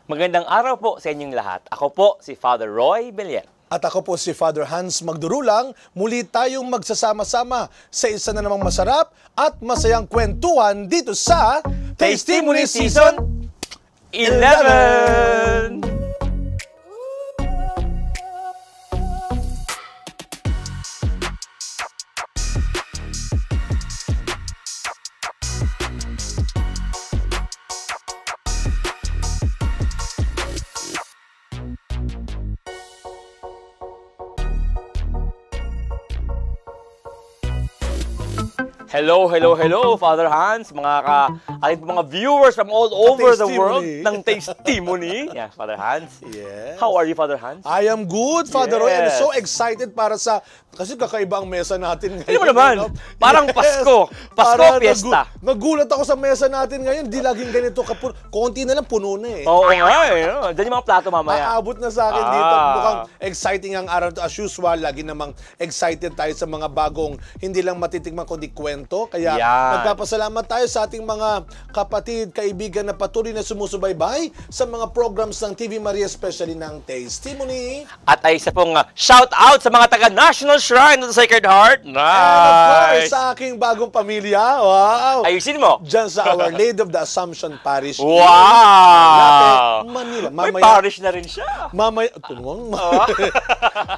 Magandang araw po sa inyong lahat. Ako po si Father Roy Belier. At ako po si Father Hans Magdurulang. Muli tayong magsasama-sama sa isa na namang masarap at masayang kwentuhan dito sa Testimony Season 11! Hello, hello, hello, Father Hans, ating mga viewers from all over the world ng Testimony. Yeah, Father Hans. Yes. How are you, Father Hans? I am good, Father Roy. I'm Yes. so excited para sa... Kasi kakaiba ang mesa natin ngayon. Hindi mo naman. Parang Pasko. Pasko, fiesta. Nagulat ako sa mesa natin ngayon. Di laging ganito. Konti na lang, puno na eh. Oo nga eh. Diyan yung mga plato mamaya. Aabot na sa akin dito. Mukhang exciting ang araw to. As usual, lagi namang excited tayo sa mga bagong hindi lang matitikman kundi kwento. Kaya nagpapasalamat tayo sa ating mga kapatid, kaibigan na patuloy na sumusubaybay sa mga programs ng TV Maria, especially ng Testimony. At ay isa pong shout out sa mga taga National Shrine of the Sacred Heart. Nice! And of course, sa aking bagong pamilya. Wow! Ayusin mo. Diyan sa Our Lady of the Assumption Parish. Wow! Manila. May parish na rin siya.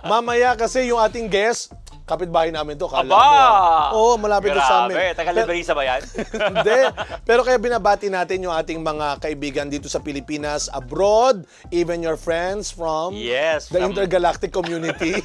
Mamaya kasi yung ating guest, kapitbahay namin to. Aba! Malapit to sa amin. Grabe, taga-Liberisa ba yan? Hindi. Pero kaya binabati natin yung ating mga kaibigan dito sa Pilipinas, abroad, even your friends from the intergalactic community.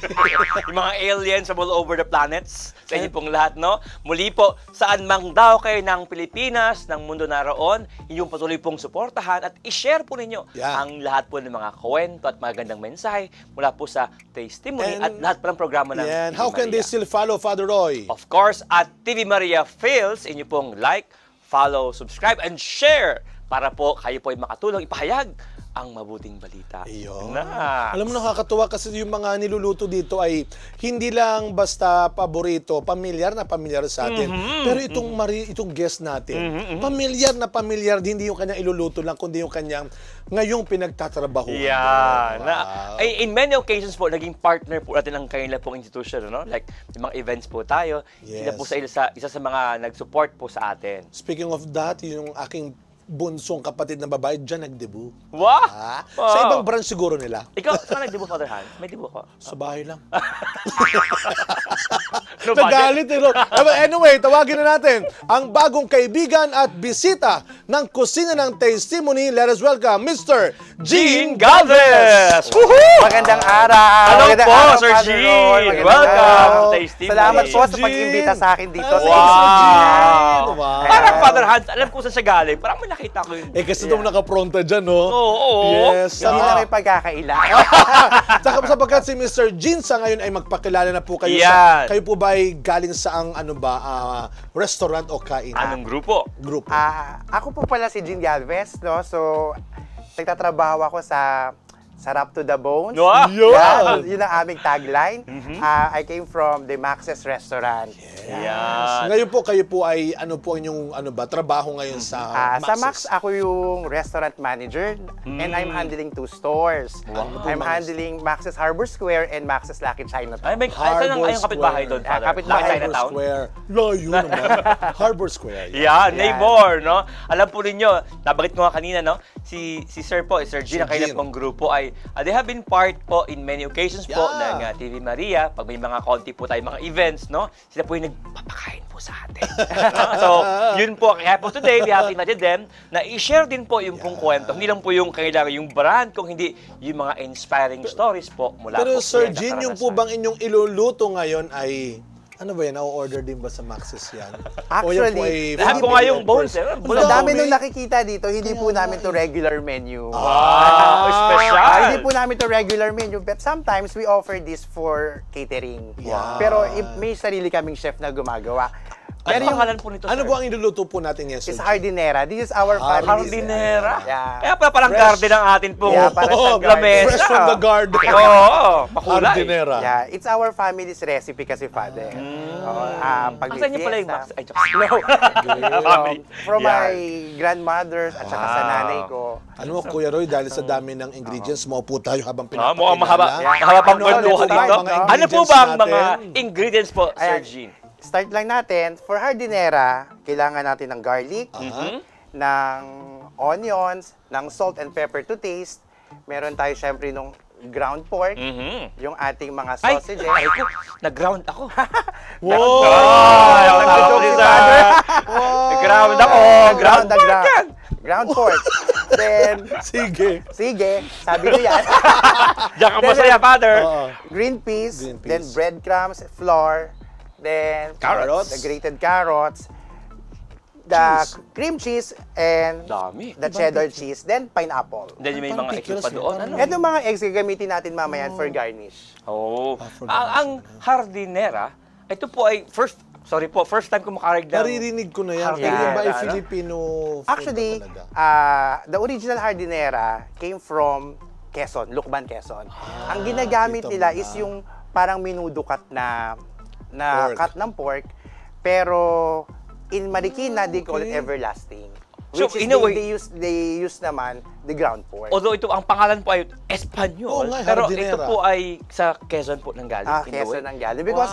Yung mga aliens from all over the planets. Sa inyo pong lahat, no? Muli po, saan mang daw kayo ng Pilipinas, ng mundo naroon, yung patuloy pong suportahan at i-share po ninyo ang lahat po ng mga kwento at magandang mensahe mula po sa Testimony at lahat po ng programa ng TV How can they still follow Father Roy? Of course, at TV Maria Feels, inyo pong like, follow, subscribe, and share para po kayo po ay makatulong ipahayag ang mabuting balita. Ayun. Alam mo, nakakatuwa kasi yung mga niluluto dito ay hindi lang basta paborito, pamilyar na pamilyar sa atin. Pero itong guest natin, pamilyar, hindi yung kanyang iluluto lang, kundi yung kanyang ngayong pinagtatrabaho. Yeah. In many occasions po, naging partner po natin ang kanila pong institution, no? Like, yung mga events po tayo, sila po isa sa mga nag-support po sa atin. Speaking of that, yung aking bunsong kapatid na babae, dyan nag-debut. Wow! Sa ibang branch siguro nila. Ikaw, saan nag-debut, Father Hans? May debut ko? Sa bahay lang. Nagalit eh. Anyway, tawagin na natin ang bagong kaibigan at bisita ng kusina ng Testimony. Let us welcome Mr. Gene Galvez! Magandang araw! Hello po, Sir Gene! Welcome to Testimony! Salamat po sa pag-imbita sa akin dito. Wow! Parang Father Hans, alam ko saan siya galing. Parang may nakita ko yun. Kasi daw nakapronta dyan, no? Oo. Yes. Hindi na may pagkakaila. Saka sapagkat si Mr. Gene sa ngayon ay magpakilala na po kayo. Kayo po ba ay galing sa restaurant o kainan? Anong grupo? Ako po pala si Gene Galvez, no? So, nagtatrabaho ako sa Sarap to the Bones. Yun ang aming tagline. I came from the Max's Restaurant. Yes. Ngayon po, kayo po ay ano po inyong trabaho ngayon sa Max's? Sa Max, ako yung restaurant manager and I'm handling 2 stores. I'm handling Max's Harbor Square and Max's Lucky Chinatown. Saan ang kapitbahay doon, Father? Kapitbahay Chinatown? Square. Layo naman. Harbor Square. Neighbor, no? Alam po ninyo, nabagit ko nga kanina, no? Si Sir po, Sir Gene, ang kailan pong grupo ay they have been part po in many occasions po ng TV Maria. Pag may mga konti po tayo, mga events, no? Sila po yung nagpapakain po sa atin. So, yun po. Kaya po today, we have invited them na i-share din po yung pong kwento. Hindi lang po yung kailangan yung brand, kung hindi yung mga inspiring stories po mula Pero po. Pero Sir Gene, yung po bang inyong iluluto ngayon ay ano ba yan? Na-order din ba sa Max's yan? Actually, lahat po nga yung bones. Sa dami nung nakikita dito, hindi po namin to regular menu. Special! Hindi po namin to regular menu, but sometimes we offer this for catering. Pero may sarili kaming chef na gumagawa. Pero yung pangalan po nito, ano po ang iluluto po natin yan, It's Hardinera. This is our family's. Hardinera? Kaya pala parang garden ang atin pong lamesa. Fresh from the garden. Oo, makulay. Hardinera. It's our family's recipe kasi, Father. Saan niyo pala yung Max? Ay, From my grandmothers at saka sa nanay ko. Ano mo, Kuya Roy, dahil sa dami ng ingredients, maupo tayo habang pinapakilala. Mukhang mahaba pang kwentuhan dito. Ano po ba ang mga ingredients po, Sir Gene? Start lang natin. For hardinera, kailangan natin ng garlic, ng onions, ng salt and pepper to taste. Meron tayo syempre nung ground pork, yung ating mga sausages. Ay ko, nag-ground ako. Wow! Nag-ground ako. Ground pork yan. Ground pork. Then, Sige. sabi ko yan. Diyan ka masaya, Father. Green peas, Green peas. then breadcrumbs, flour, then Carrots. the grated carrots, the cream cheese, and Dami. the cheddar cheese, then pineapple. Then may mga eggs pa doon. Ano? Ito mga eggs gagamitin natin mamaya for garnish. Oh. Ang hardinera, ito po ay first time ko makarinig ng... Naririnig ko na yan. Hardinera, Pero yan ba ay ano? Filipino food Actually, talaga? the original hardinera came from Quezon, Lucban, Quezon. Ang ginagamit kita nila mo is na. yung parang minudo cut na Pork. cut ng pork, pero in Marikina, they call it everlasting. So, Which is in a way- they use naman the ground pork. Although ito, ang pangalan po ay Espanyol. Oo nga, pero hardinera. ito po ay sa Quezon po nang galing. in a way. Quezon ang galing. Because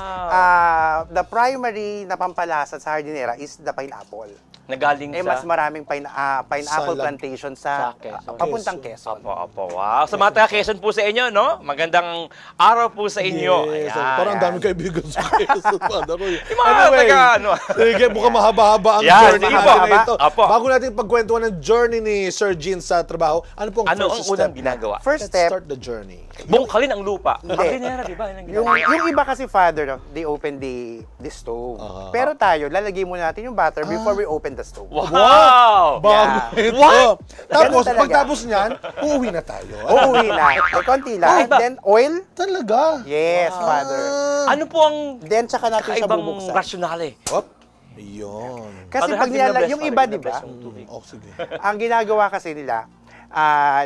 the primary na pampalasa sa hardinera is the pineapple. Nagaling Mas sa... maraming pineapple Sa plantation sa sa Quezon. papuntang Quezon. Opo. Wow. Sa mga taga Quezon po sa inyo, no? Magandang araw po sa inyo. Yes. Ayan. Parang dami kaibigan sa Quezon. Yung mga taga, ano? Sige, mukhang mahaba-haba ang Yan, journey sige natin po. na ito. Apo. Bago natin pagkwentuhan ng journey ni Sir Gene sa trabaho, ano pong Ano ang first unang step? ginagawa? First Let's step, start the journey. Bungkalin ang lupa. Hindi. Hardinera, di ba? Yun ang ginagawa. yung iba kasi father, no, they open the stove. Pero tayo, lalagay muna natin yung butter before we open the stove. Wow! Bago ito. What? Tapos, Ganun talaga. pagtapos niyan, uuwi na tayo. Uuwi na. May konti lang. Oh, Then oil. Talaga? Yes, father. Ano po ang Then tsaka natin siya kaibang bubuksan. rasyonale? Op. Yun. Kasi Father, pag have nilala, been yung blessed, iba, Father, di ba? yung tubig. Oh, sige. Ang ginagawa kasi nila,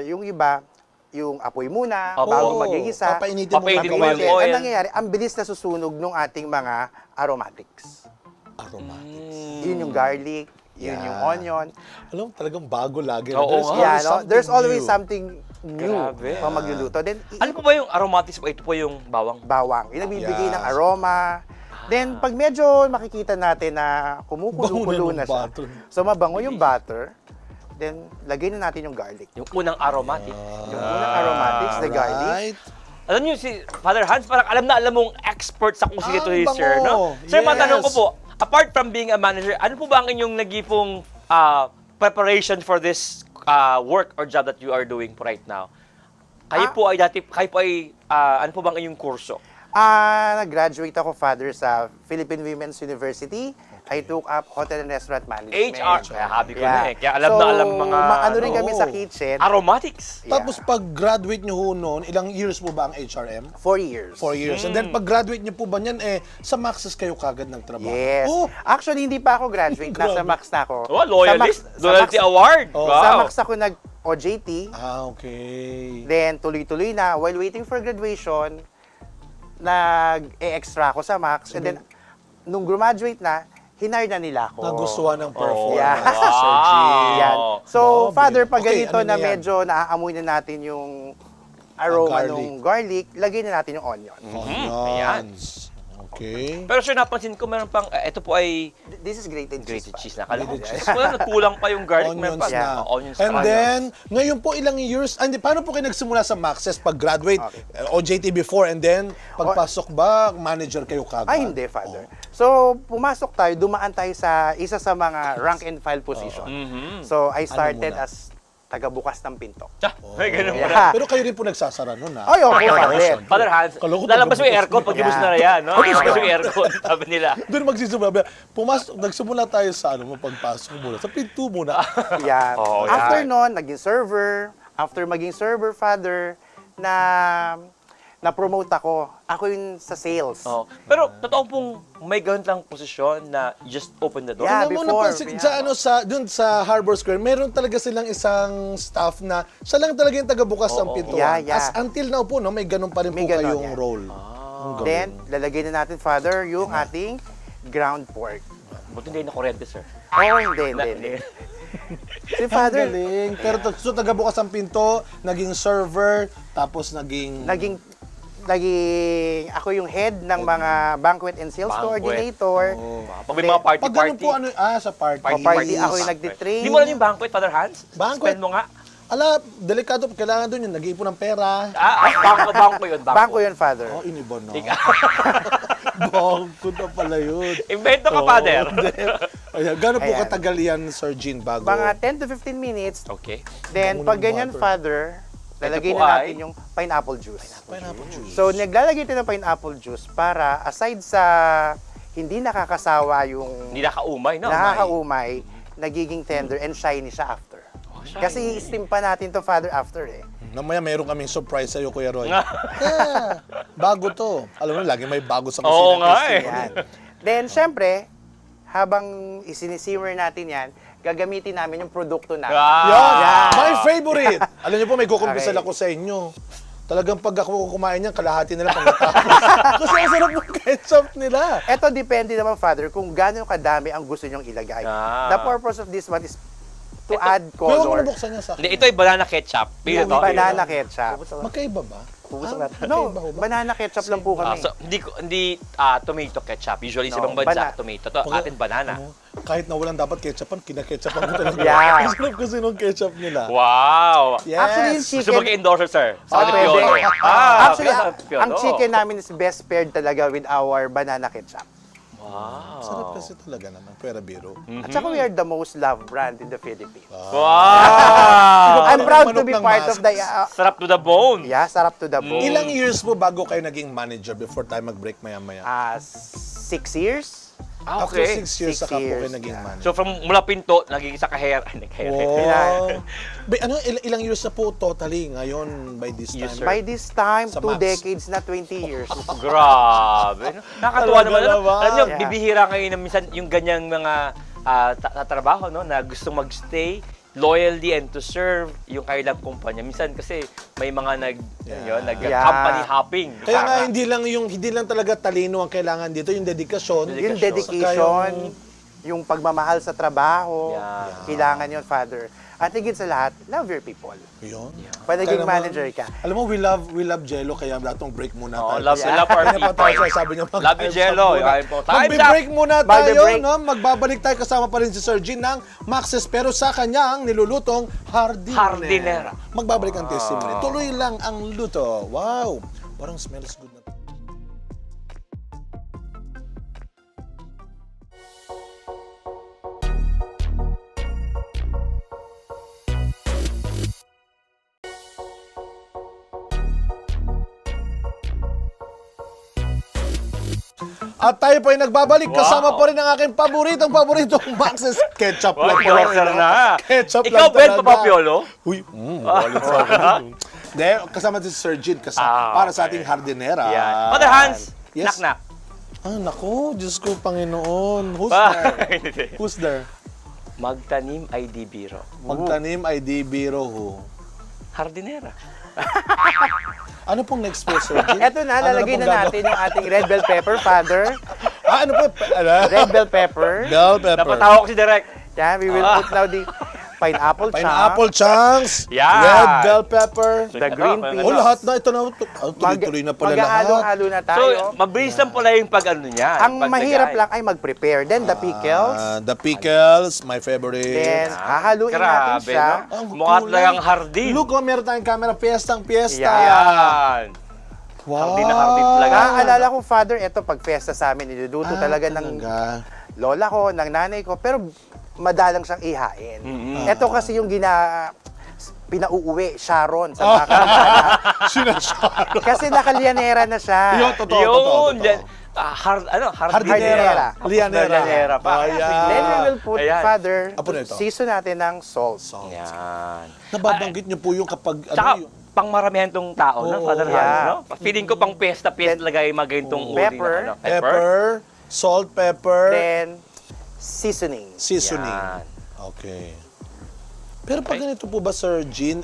yung iba, yung apoy muna, Opo. bago Oo, mag-iisa. papainitin mo Papainitin ng mo yung kawali. oil. Ang nangyayari, ang bilis na susunog ng ating mga aromatics. Aromatics. Yun yung garlic, yun yung onion. Alam, talagang bago lagi. Oo There's nga. always Yeah, no? something There's always new. something new Grabe. pag magluluto. Then, Ano po ba yung aromatics po? Ito po yung bawang. bawang. Yung nagbibigay ng Yes. aroma. Then, pag medyo makikita natin na kumukulo-kulo Bango na na ng siya. butter. So, mabango yung butter. Then, lagay na natin yung garlic. Yung unang aromatic. Yung unang aromatics, the garlic. Right. Alam niyo, si Father Hans, parang alam na alam mong expert sa kusina to Ang sir, no? bango. Sir, Yes. matanong ko po, apart from being a manager, ano po ba ang inyong nagipong preparation for this work or job that you are doing right now? Kayo po ay ano po ba ang inyong kurso? Nag-graduate ako, father, sa Philippine Women's University. I took up Hotel and Restaurant Management. HR. Kaya habi ko na eh. Kaya alam na alam mga ano rin kami sa kitchen. aromatics. Tapos pag-graduate nyo ho noon, ilang years po ba ang HRM? 4 years. 4 years. And then pag-graduate nyo po ba niyan, sa Maxis kayo kagad ng trabaho? Yes. Oh, Actually, hindi pa ako graduate. Nasa Grabe. Max na ako. Oh, loyalist. Sa Max- Loyalty award. Oh. Wow. Sa Max ako nag-OJT. okay. Then, tuloy-tuloy na. While waiting for graduation, nag-e-extra ako sa Max. And then, nung graduate na, hinire na nila ako. Nagustuhan ng performance. Yeah. ni Sir Gene. Yan. So, Grabe. father, pag Okay, ganito ano na na yan? medyo naaamoy na natin yung aroma garlic. ng garlic, lagay na natin yung onion. Onions. Okay. Pero sir, napansin ko meron pang, ito po ay This is grated cheese. grated pa. cheese na. Kala ko cheese. Wala, nagkulang pa yung garlic. Meron Onions pa. na. Onions And pa. then, ngayon po ilang years, paano po kayo nagsimula sa Maxis? Pag-graduate, Okay. OJT before, and then, pagpasok ba, manager kayo kagad? Ay, hindi, father. So, pumasok tayo, dumaan tayo sa isa sa mga rank and file position. So, I started muna? as taga-bukas ng pinto. May ganun Yeah. pala. Pero kayo rin po nagsasara nun, ha? Ay, okay, father. Father Hans, Kala ko lalabas yung pagbubukas aircon mo. pag gibos Yeah. na yan, no? Lalabas yung aircon, sabi nila. Doon magsisimula. Nagsimula tayo sa pagpasok muna. Sa pinto muna. Yeah. Oh, After yan. nun, naging server. After maging server, father, na-promote ako. Ako yung sa sales. Oh. Pero totoo pong may ganun lang posisyon na just open the door. Yeah, Alam mo, before, napansin, yeah. dun sa Harbor Square, meron talaga silang isang staff na siya lang talaga yung taga-bukas ng pintuan. Yeah, yeah. As until now po, no, may ganun pa rin May po ganun, kayong yeah. role. Then, lalagay na natin, father, yung ating ground pork. Buti hindi na kuryente, sir. Oh, hindi. Si Father, Galing. Pero so tagabukas ang pinto, naging server, tapos naging ako yung head ng mga banquet and sales coordinator. Pag may mga party. Pag ganun po, sa party. Party, ako yung nagtitrain. Hindi mo alam yung banquet, Father Hans? Banquet? Spend mo nga. Ala, delikado. Kailangan doon yun. Nag-iipon ng pera. Bangko yun. Bangko yun, Father. Oh, inibon, no? Bangko na pala yun. Invento ka, Father. Gano'n po katagal yan, Sir Jean, bago? Mga 10 to 15 minutes. Okay. Then, pag ganyan, Father, lalagay na natin yung pineapple juice. Pineapple juice. So, naglalagay tayo ng pineapple juice para aside sa hindi nakakasawa yung Hindi nakaumay, no? nakakaumay, nagiging tender and shiny siya after. Kasi i-steam pa natin to, Father, after eh. Namaya mayroon kaming surprise sa'yo, Kuya Roy. Bago to. Alam mo, lagi may bago sa kusina. Oo nga eh. Yan. Then, syempre, habang isinisimmer natin yan, gagamitin namin yung produkto namin. Yan! My favorite! Alam niyo po, may kukumpisal Okay. ako sa inyo. Talagang pag ako kumain yan, kalahati nila pagkatapos. Kasi ang sarap ng ketchup nila. Eto, depende naman, Father, kung gaano kadami ang gusto nyong ilagay. The purpose of this one is to add Pero huwag mo color. nabuksan niya sa akin. Hindi, ito ay banana ketchup. Yung banana ketchup. Magkaiba ba? No, banana ketchup lang po kami. So, hindi tomato ketchup. Usually sa ibang bansa, tomato. To, atin banana. Kahit na walang dapat ketchupan, kinaketchupan ko talaga. Yeah. Ang sarap kasi nung ketchup nila. Wow! Yes. Actually, yung Gusto chicken, mag-endorser, sir? Sa pwede. Piolo. Actually, Piolo. ang chicken namin is best paired talaga with our banana ketchup. Wow! Sarap kasi talaga naman. Pwera biro. At saka we are the most loved brand in the Philippines. Wow! I'm proud to be Manok ng part of the... Sarap to the bone. yeah, sarap to the bone. Ilang years po bago kayo naging manager before tayo mag-break maya-maya? 6 years? After Okay. 6 years, 6 saka po kayo years, naging yeah. manager. So from mula pinto, naging isa ka-hair. Nag-hair. Wow. Ilang years na po totally ngayon by this time? Yes, sir. By this time, Sa 2 Max. decades na 20 years. Grabe. No? Nakakatuwa Talaga naman. Ano? naman. Alam nyo, Yeah. bibihira ngayon na minsan yung ganyang mga tatrabaho, no? Na gustong magstay, loyalty and to serve yung kailang kumpanya. Minsan kasi may mga nag-company hopping. Kaya nga hindi lang talaga talino ang kailangan dito, yung dedikasyon. Yung Saka dedication, yung pagmamahal sa trabaho, Yeah. kailangan yun, Father. At higit sa lahat, love your people. Yun. Pag naging Kaya naman, manager ka. Alam mo, we love Jello, kaya datong break muna Oh, tayo. love our Kaya pa tayo people. sabi niya, Love you, Jello. Magbe-break muna tayo, Magbe-break. no? Magbabalik tayo kasama pa rin si Sir Jean ng Max's pero sa kanyang nilulutong hardinera. Magbabalik ang testimony. Tuloy lang ang luto. Wow! Parang smells good na. At tayo po ay nagbabalik. Kasama po rin ang aking paboritong Max's ketchup lang. po. Influencer na. Ketchup Ikaw, lang Ben, talaga. Papa Piolo? Uy, walit sa akin. Hindi, kasama si Sir Jean para sa ating hardinera. Yeah. Father Hans, Yes. knock-knock. Ah, naku, Diyos ko, Panginoon. Who's there? Who's there? Magtanim ay di biro. Magtanim ay di biro ho. Hardinera. Ano pong next po, Sir Jean? Eto na, lalagay pong na natin yung ating red bell pepper, Father. ano po? Red bell pepper. Bell pepper. Napatawa ko si Direk. Yeah, we will put now the pineapple chunk. Pineapple chunks. Yan. Red bell pepper. The green Ito, peas. Oh, lahat na. Ito na. Tuloy-tuloy na pala lahat. Maghahalo-halo na So, tayo. mabilis lang pala yung pag-ano niya. Ang mahirap lang ay mag-prepare. Then the pickles. The pickles, my favorite. Then, hahaluin natin Grabe, siya. no? Ang Mukha kulay. talagang hardin. Look, meron tayong camera. Fiestang fiesta. Yan. Wow. Hardin na hardin talaga. Naaalala ko, Father, ito pag fiesta sa amin, niluluto talaga ng lola ko, ng nanay ko, pero madalang siyang ihain. Ito kasi yung pinauuwi, Sharon, sa mga kamag-anak. Sinasaro. Kasi nakalyanera na siya. Yun, totoo. Yun. Hardinera. Lianera. pa. Then we will put, Ayan. Father, Apo na ito. season natin ng salt. Yan. Nababanggit niyo po yung kapag Tsaka, yung pang maramihan tong tao, no? Father yeah. Hans, no? Feeling ko pang pesta talaga yung mga ganitong uri Pepper. na, ano? pepper, salt, pepper, Then, seasoning. seasoning. Yan. Okay. Pero pag ganito po ba, Sir Jean,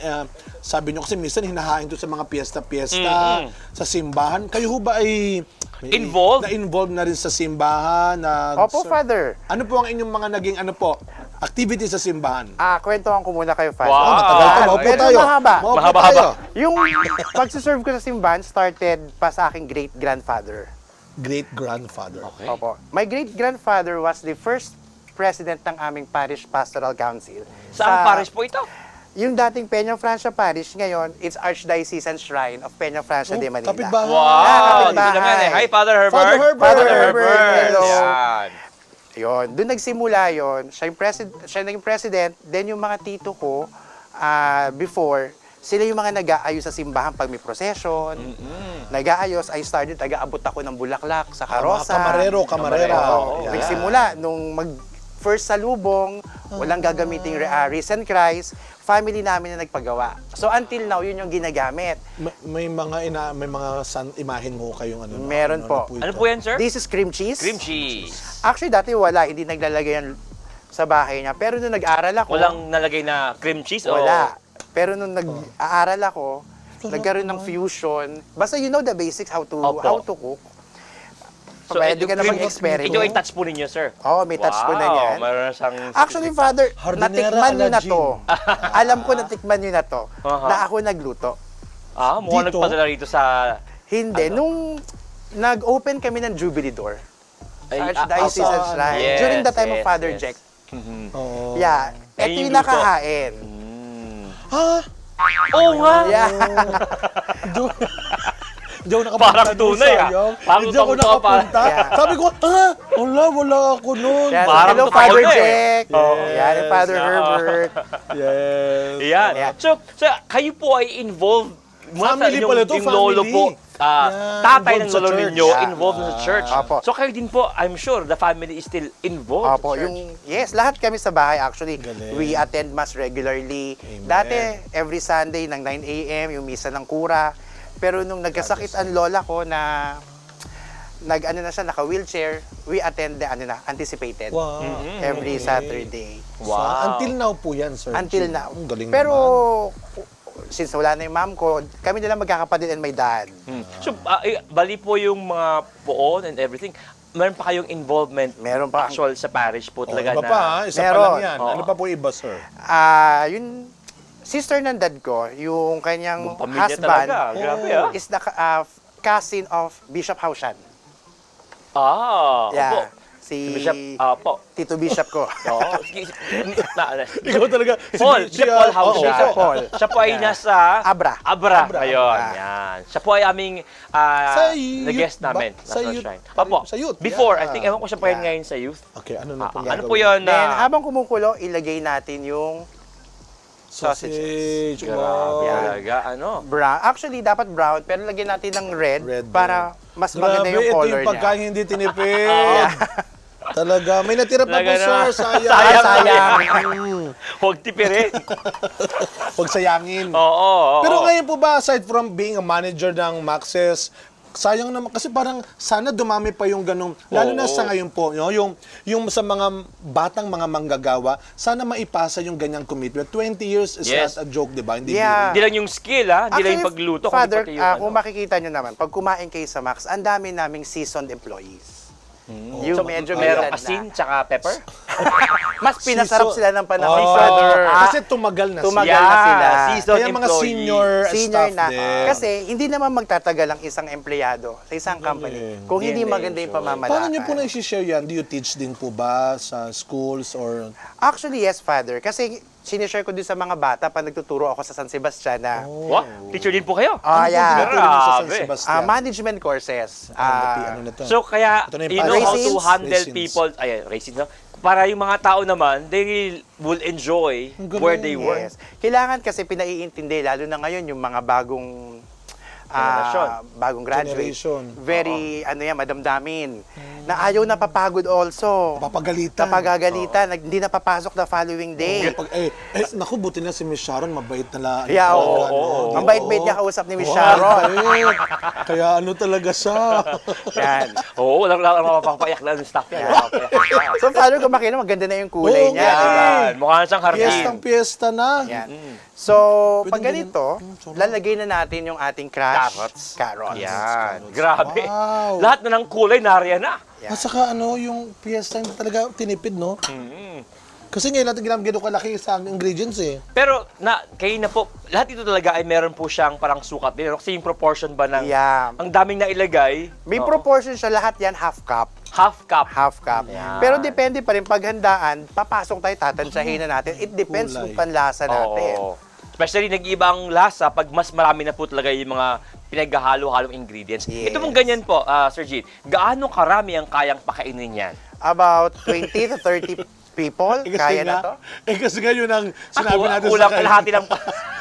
sabi nyo kasi minsan hinahain to sa mga piyesta-piyesta, sa simbahan. Kayo ho ba ay na-involved na rin sa simbahan? Opo, Father. Ano po ang inyong mga naging activity sa simbahan? Kwentuhan ko muna kayo, Father. Wow. Matagal pa, maupo Medyo tayo. mahaba. Maupo tayo. Yung pagsiserve ko sa simbahan started pa sa aking great-grandfather. Great-grandfather. Okay. Opo. My great-grandfather was the first president ng aming parish pastoral council. Saan parish po ito? Yung dating Peña Francia Parish, ngayon, it's Archdiocesan Shrine of Peña Francia de Manila. Kapitbahay. Wow! kapitbahay. Hi, Father Herbert. Father Herbert. Father Herbert. Hello. Yan. Yun, doon nagsimula yon. Siya naging president. Then yung mga tito ko, before, sila yung mga nag-aayos sa simbahan pag may procession. Nag-aayos, I started, nag-aabot ako ng bulaklak sa karosa. Kamarero. Oo. Nagsimula, nung first salubong, walang gagamiting recent Christ, family namin na nagpagawa. So until now, yun yung ginagamit. May mga imahin mo kayong Meron po. Ano po yan, sir? This is cream cheese. Cream cheese. Actually, dati wala, hindi naglalagay yan sa bahay niya. Pero nung nag-aaral ako, Walang nalagay na cream cheese? wala. Pero nung nag-aaral ako, nagkaroon ng fusion. Basta you know the basics, how to cook. So, Pwede ka na mag-experiment. Ito ay touch po ninyo, sir. Oo, may touch po na yan. Meron siyang... Actually, Father, Hardinera natikman nyo na Aladdin. to. Alam ko natikman nyo na to. Na ako nagluto. Mukhang Dito? nagpadala rito sa... Hindi. Nung nag-open kami ng Jubilee Door, sa Ay, Archdiocese Shrine, yes, during the time of yes, Father yes. Jack. Oo. Yeah. Ito Ayun yung yung nakahain. Ha? Oo nga! Yeah. Hindi ako nakapunta Parang doon, tunay, sayang. Parang Hindi ako tunay pa. nakapunta. Yeah. Sabi ko, wala ako nun. Yeah, Parang hello, totoo Father na eh. Jack. Yes, Yan, Father yeah. Herbert. Yes. Yan. Yeah. So, kayo po ay involved Family yung, pala to, yung lolo family. po, tatay involved ng sa lolo church. ninyo, Yeah. involved sa church. Apo. So kayo din po, I'm sure, the family is still involved Opo, sa church. yes, lahat kami sa bahay actually. Galing. We attend mass regularly. Amen. Dati, every Sunday ng 9 a.m. yung misa ng kura. Pero nung nagkasakit ang lola ko na naka-wheelchair, we attend the anticipated. Wow. Every Saturday. Wow. Until now po yan, sir. Until now. Ang galing Pero, naman. since wala na yung mom ko, kami na lang magkakapatid and my dad. So, bali po yung mga poon and everything, meron pa kayong involvement Meron pa. actual sa parish po talaga iba na... pa, isa pa Meron. lang yan. Ano pa po iba, sir? Yung sister ng dad ko, yung kanyang Buong pamilya husband, talaga. Grabe, is the cousin of Bishop Haushan. Opo. Si Bishop, po. Tito Bishop ko. Oo. Ikaw talaga. Paul, Bishop Paul House. Oo, Bishop Paul. Siya po ay nasa... Abra. Abra. Ngayon, yan. Siya po ay aming youth na-guest ba? namin. Sa National youth. Shrine. Opo. Sa youth. Before, Yeah. I think, ewan ko siya pa yun ngayon sa youth. Okay, ano na po Ano po yun Then, na... habang kumukulo, ilagay natin yung sausages. Grabe Yan. talaga, ano? Brown. Actually, dapat brown, pero lagyan natin ng red, Red, para mas maganda Grabe, yung ito color yung niya. pagkain hindi tinipid. Talaga. May natira pa po, Talaga sir. na. Sayang. Sayang. Mm. Huwag tipirin. Huwag sayangin. Oo. Pero ngayon po ba, aside from being a manager ng Maxes, sayang naman kasi parang sana dumami pa yung ganong, lalo na sa ngayon po, yung sa mga batang mga manggagawa, sana maipasa yung ganyang commitment. 20 years is Yes. not a joke, di ba? Hindi Yeah. Hindi lang yung skill, ha? Hindi lang yung pagluto, kundi Father, pati yung kung makikita nyo naman, pag kumain kayo sa Max, ang dami naming seasoned employees. Yung So, medyo merong may edad asin, na. tsaka pepper? Mas pinasarap Season- sila ng panahon, Oh, Father. kasi tumagal na Tumagal sila. na sila. Seasoned Kaya mga employee. senior Senior staff na. din. Kasi hindi naman magtatagal ang isang empleyado sa isang company kung hindi maganda yung pamamalakad. Paano niyo po na-share yan? Do you teach din po ba sa schools or... Actually, yes, Father. Kasi sinishare ko din sa mga bata pag nagtuturo ako sa San Sebastian na What? Teacher din po kayo? yeah. Tinuturo niyo sa San Grabe. Sebastian? Management courses. Ano na to? So, kaya, Ito na yung you know how to Raisins? handle Raisins. people, raisins, no? Para yung mga tao naman, they will enjoy Ang galing. where they work. Yes. Kailangan kasi pinaiintindi, lalo na ngayon yung mga bagong bagong graduate. Generation. Very, madamdamin. Na ayaw na papagod also. Papagalitan. Napagagalitan. Hindi na papasok the following day. Naku, buti na si Miss Sharon, mabait na lang. Yeah, oo. Ang bait-bait niya kausap ni Miss Sharon. Kaya ano talaga siya. Yan. Oo, walang mapapayak na yung staff yan. So, Father, kung makina, maganda na yung kulay niya. Yan. Mukha na siyang hardin. Piyesta na. Yan. So, pag ganito, lalagay na natin yung ating crush carrots. Yan. Grabe. Wow. Lahat na ng kulay, nariyan na. At saka yung piyesta hindi talaga tinipid, no? Kasi ngayon natin ginamit kalaki sa ingredients Pero kayo na po, lahat ito talaga ay meron po siyang parang sukat din. Kasi yung proportion ba ng ang daming nailagay? May proportion siya, lahat yan half cup. Half cup. Half cup. Yan. Pero depende pa rin paghandaan, papasok tayo, tatansyahin na natin. It depends kung panlasa natin. Especially nag-iba ang lasa pag mas marami na po talaga yung mga pinaghahalo-halong ingredients. Yes. Ito pong ganyan po, Sir Gene, gaano karami ang kayang pakainin yan? About 20 to 30 people, kaya na to? Kasi ngayon ang sinabi natin kulang kalahati lang pa.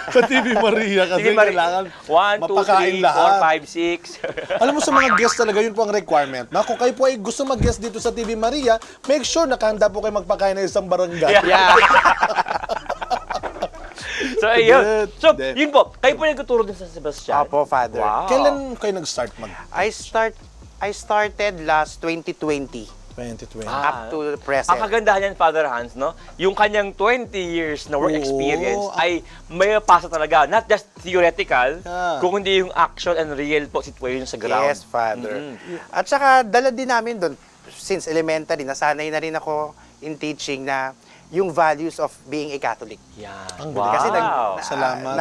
sa TV Maria kasi kailangan 1, 2, 3, 4, 5, 6. Alam mo sa mga guests talaga, yun po ang requirement. Kung kayo po ay gusto mag-guest dito sa TV Maria, make sure nakahanda po kayo magpakain ng isang barangay. Yeah. So, ayun. So, yun po. Kayo po nagtuturo din sa Sebastian? Opo, Father. Wow. Kailan kayo nag-start I started last 2020. 2020. Up to the present. Ang kagandahan yan, Father Hans, no? Yung kanyang 20 years na work experience ay may pasa talaga. Not just theoretical, kung hindi yung action and real po situation sa ground. Yes, Father. At saka, dala din namin doon, since elementary, nasanay na rin ako in teaching na yung values of being a Catholic. Yan. Wow. Kasi Salamat.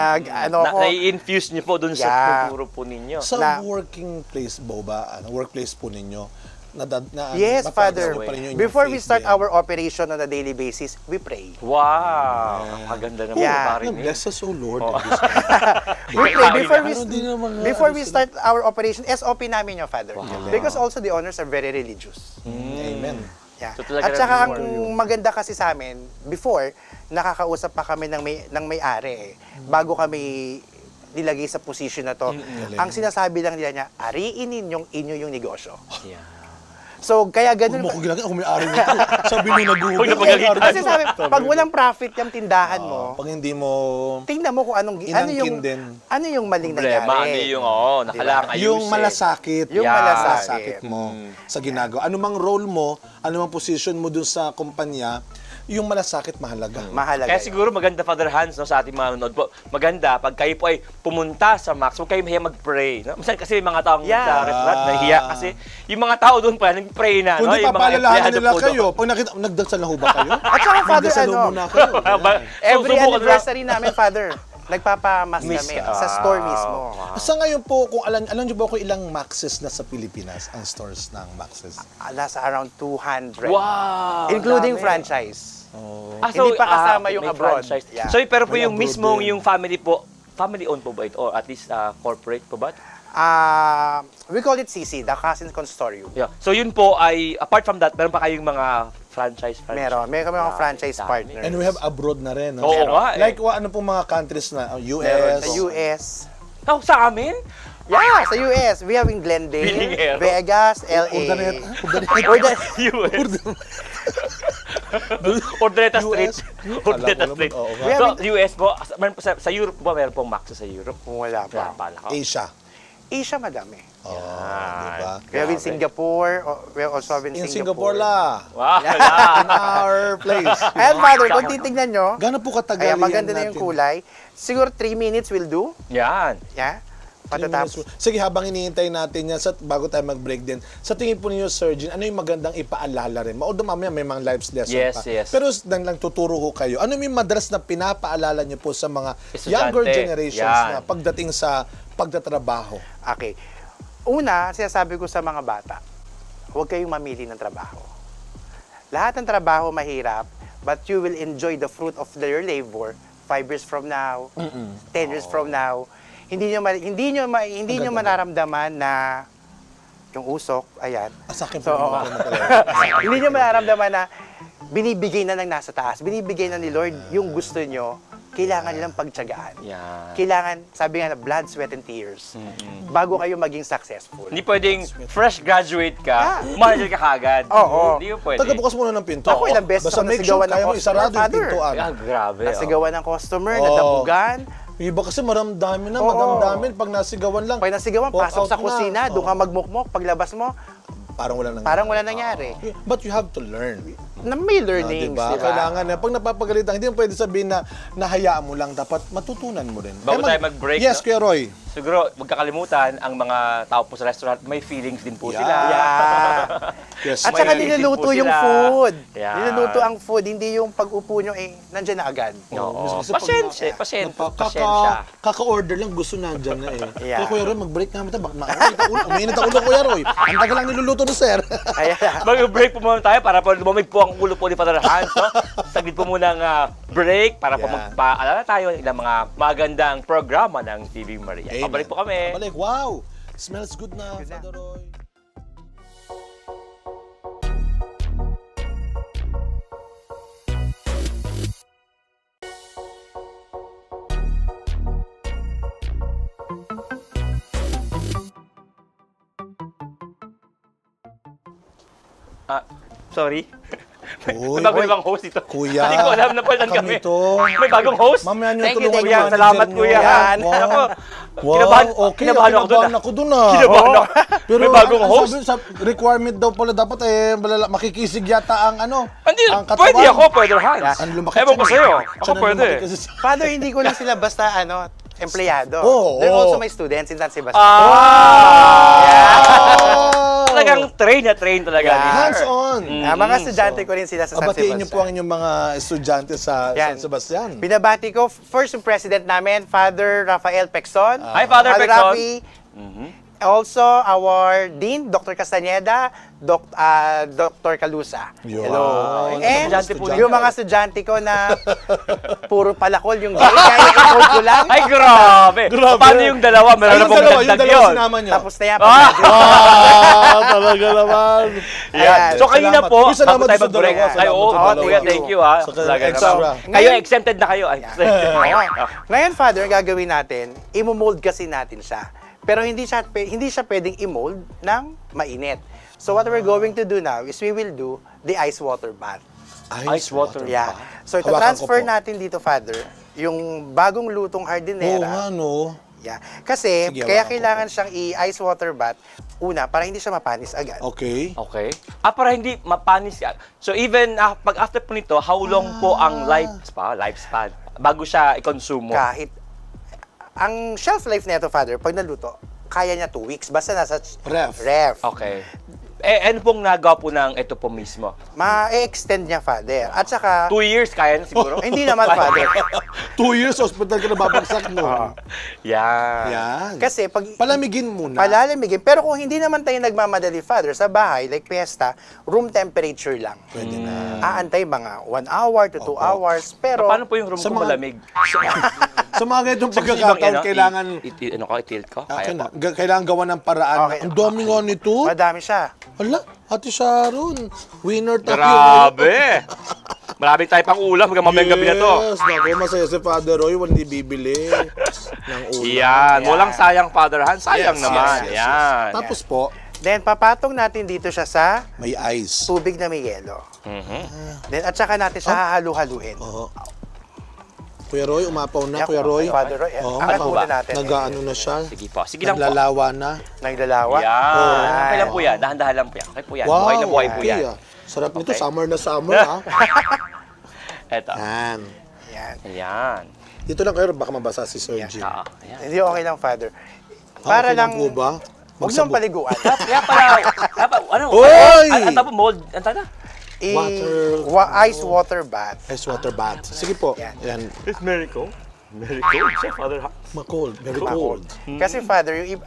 nai-infuse niyo po dun sa tuturo po ninyo. Sa working place ba? Workplace po ninyo? Yes, Father. Before we start our our operation on a daily basis, we pray. Wow! Maganda naman po pare. Bless us, O Lord. We pray before we start our operation. SOP namin yung Father. Because also the owners are very religious. Amen. Yeah. At saka ang maganda kasi sa amin, before, nakakausap pa kami ng may-ari bago kami nilagay sa position na to. Ang sinasabi lang nila niya, ariin inyo yung negosyo. Yeah. So, kaya ganun. Huwag mo ko ginagawa, ako may-ari nito. Sabi nyo nag-uwi. Kasi sabi, pag walang profit yung tindahan mo, pag hindi mo tingnan mo kung ano yung maling nangyari. Ano yung, nakalang ayusin. Yung malasakit. Yung malasakit mo sa ginagawa. Ano mang role mo, ano mang position mo dun sa kumpanya, yung malasakit mahalaga. Mahalaga. Kaya siguro maganda, Father Hans, no, sa ating mga nanonood po, maganda pag kayo po ay pumunta sa Max, huwag kayo mahiya mag-pray. No? Minsan kasi yung mga taong sa restaurant, nahiya kasi yung mga tao doon pa, nag-pray na. Kung no? di Yung mga papalalahanan nila empleyado kayo, pag nakita, nagdasal na ho ba kayo? At saka, Father, muna kayo. every anniversary namin, Father, nagpapamas kami sa store mismo. Sa ngayon po, kung alam niyo ba kung ilang Maxes na sa Pilipinas, ang stores ng Maxes? Nasa around 200. Wow! Including franchise. So, hindi pa kasama yung abroad. Yeah. So, pero po yung mismong yung family po, family-owned po ba ito? Or at least corporate po ba? We call it CC, the Cousin Consortium. Yeah. So, yun po ay, apart from that, meron pa kayong mga franchise? Meron kami mga franchise partners. And we have abroad na rin. No? Oo nga. Like, ano pong mga countries na? US? Sa US. Oh, sa amin? Yeah, sa US. We have in Glendale, Vegas, LA. Ordineta Street. Ordineta Street. So, US po, sa Europe po ba meron pong Max sa Europe? Wala pa. Asia. Asia madami. Diba? We have in Singapore. We also have in Singapore la. Wow. In our place. Ayan, Father, kung titignan nyo, gano'n po katagal yan maganda na yung kulay. Siguro 3 minutes will do. Yan. Yeah. Patatapos. Sige, habang hinihintay natin yan, bago tayo mag-break din, sa tingin po ninyo, Sir Gene, ano yung magandang ipaalala rin? Although mamaya may mga lives lesson pa. Yes. Pero lang tuturo ko kayo. Ano yung madalas na pinapaalala nyo po sa mga younger generations na pagdating sa pagtatrabaho? Okay. Una, sinasabi ko sa mga bata, huwag kayong mamili ng trabaho. Lahat ng trabaho mahirap, but you will enjoy the fruit of your labor 5 years from now, 10 years from now. Hindi nyo manaramdaman na yung usok, ayan. Sa akin po hindi nyo manaramdaman na binibigay na ng nasa taas, binibigay na ni Lord yung gusto nyo, kailangan nilang pagtiyagaan. Yan. Kailangan, sabi nga na, blood, sweat, and tears. Bago kayo maging successful. Hindi pwedeng fresh graduate ka, manager ka kagad. Oo. Hindi yun pwede. Tagabukas muna ng pinto. Ako ilang beses Basta ako make sure nasigawan ng kaya mo customer, isarado yung Father. pintuan. Grabe. Nasigawan ng customer, nadabugan. Iba kasi maramdamin na, Oo. madamdamin. Pag nasigawan lang. Pag nasigawan, walk pasok out sa na. kusina, doon ka magmukmok, paglabas mo, Parang wala nangyari. parang wala nangyari. But you have to learn. Na may learnings, Diba? diba? Kailangan na. Pag napapagalitan, hindi mo pwede sabihin na nahayaan mo lang. Dapat matutunan mo rin. Bago tayo mag-break, Yes, no? Kuya Roy. Siguro, huwag kakalimutan, ang mga tao po sa restaurant, may feelings din po Yeah. sila. Yeah. Yes. At saka May niluluto isip po yung sila. food. Yeah. Niluluto ang food, hindi yung pag-upo nyo, nandiyan na agad. Oo. Kasi pag- Pasensya. Kaka-order lang, gusto nandyan na eh. Yeah. Kaya Kuya Roy, mag-break naman tayo. Uminit ang ulo, Kuya Roy. Ang tagal lang niluluto na, sir. Ayan. Mag-break po muna tayo para po lumamig po ang ulo po ni Father Hans. No? Saglit po muna ng break para po Yeah. magpaalala tayo ng mga magandang programa ng TV Maria. Amen. Pabalik po kami. Pabalik. Wow! Smells good na, Good na. Father Roy. Ah, sorry. Uy, May bagong ibang host ito. Kuya, Hindi ko alam na pala kami. to. May bagong host? Mamaya nyo Thank you, tulungan thank yung you. manager Salamat, nyo. Kuya. Yan. Ako, Wow, okay. kinabahan ako doon. Ako dun ah. Kinabahan ako. Pero May bagong ang host? sabi, sa requirement daw pala dapat makikisig yata ang ano. Hindi, ang katawan. pwede ako, Father Hans. Ang lumaki Ewan ko siya, sa'yo. eh. Ako Siya na pwede. lumaki kasi sa- Father, hindi ko lang sila basta empleyado. Oo, They're oo. also my students in San Sebastian. Talagang train talaga. Yeah. ni Sir. Hands-on. Mga estudyante ko rin sila sa San Abatiin niyo Sebastian. po ang inyong mga estudyante sa Yan. San Sebastian. Binabati ko, first yung president namin, Father Rafael Pexon. Hi, Father Pexon. Rafi. Also, our Dean, Dr. Castañeda, Dr. Calusa. Yun. Hello. Wow. And Estudyante po yung mga estudyante ko na puro palakol yung grade, kaya i-hold ko lang. Ay, grabe. Grabe. Paano yung dalawa? Meron na Yung pong dalawa, yung dagdag dalawa yun. sinama niyo. Tapos na yan. Talaga naman. Ayan. So, kanina Salamat. po, Uy, salamat bago tayo sa mag-break. dalawa. Ay, Salamat oo, sa dalawa. kuya, thank you ha. So, Talaga extra. naman. Kayo, exempted na kayo. Ngayon, Father, gagawin natin, i-mold kasi natin siya. Pero hindi siya pwedeng i-mold ng mainit. So what we're going to do now is we will do the ice water bath. Ice water. Yeah. So Hawakan transfer ko po. natin dito, Father, yung bagong lutong Oo hardinera. nga, no. Yeah. Kasi Sige, kaya hawakan ko kailangan siyang i-ice water bath una para hindi siya mapanis agad. Okay. Okay. Para hindi mapanis yan. So even pag after po nito, how long po ang lifespan bago siya i-consume mo? Kahit ang shelf life nito, Father, pag naluto, kaya niya 2 weeks basta nasa Ref. Okay. Ano pong nagawa po ng ito po mismo? Ma-extend niya, Father. At saka 2 years, kaya na siguro? hindi naman, Father. 2 years hospital ka na babagsak, no? Yan. Yan. Kasi pag Palamigin muna. palalamigin. Pero kung hindi naman tayo nagmamadali, Father, sa bahay, like fiesta, room temperature lang. Pwede na. Aantay mga 1 hour to 2 hours. Pero, Paano po yung room Sa ko mga- malamig? Sa mga ganitong Kasi ibang, pagkakataon, kailangan... i-tilt ko? Kaya po. Kailangan gawa ng paraan. Okay. Ang dami nga nito. madami siya. Hala, Ate Sharon. Winner tayo. Grabe! Maraming tayo pang ulam hanggang mamayang gabi na to. Yes, naku, masaya si Father Roy, hindi bibili ng ulam. Yan. Walang sayang, Father Hans. Sayang Yes, naman. yes, yes, yes. Yan. Tapos po, Then, papatong natin dito siya sa may ice. tubig na may yelo. Mhm. Then, at saka natin siya hahalu-haluin. Oo. Kuya Roy, umapaw na, Yan, Kuya Roy. Father Roy, Oo, angat ano muna ba? natin. Nag-ano na siya. Sige po. Sige lang po. Naglalawa na. Naglalawa. Yan. Okay lang po yan. Dahan-dahan lang po yan. Okay po yan. Buhay na buhay po okay, yan. ah. Sarap nito, Okay. summer na summer, ha? Eto. Yan. Yan. Ayan. Dito lang kayo, baka mabasa si Sir Jim. Ah, ayan. Hindi okay lang, Father. Ah, Para okay lang, po ba? huwag niyong paliguan. Kaya pala, ano? Oy! Ang tawag mold, ang tawag? Ice water bath. Ice water bath. Sige po. Yan. Yan. It's miracle. Miracle siya, Father Hans. Makold. Very cold. Kasi, Father, yung,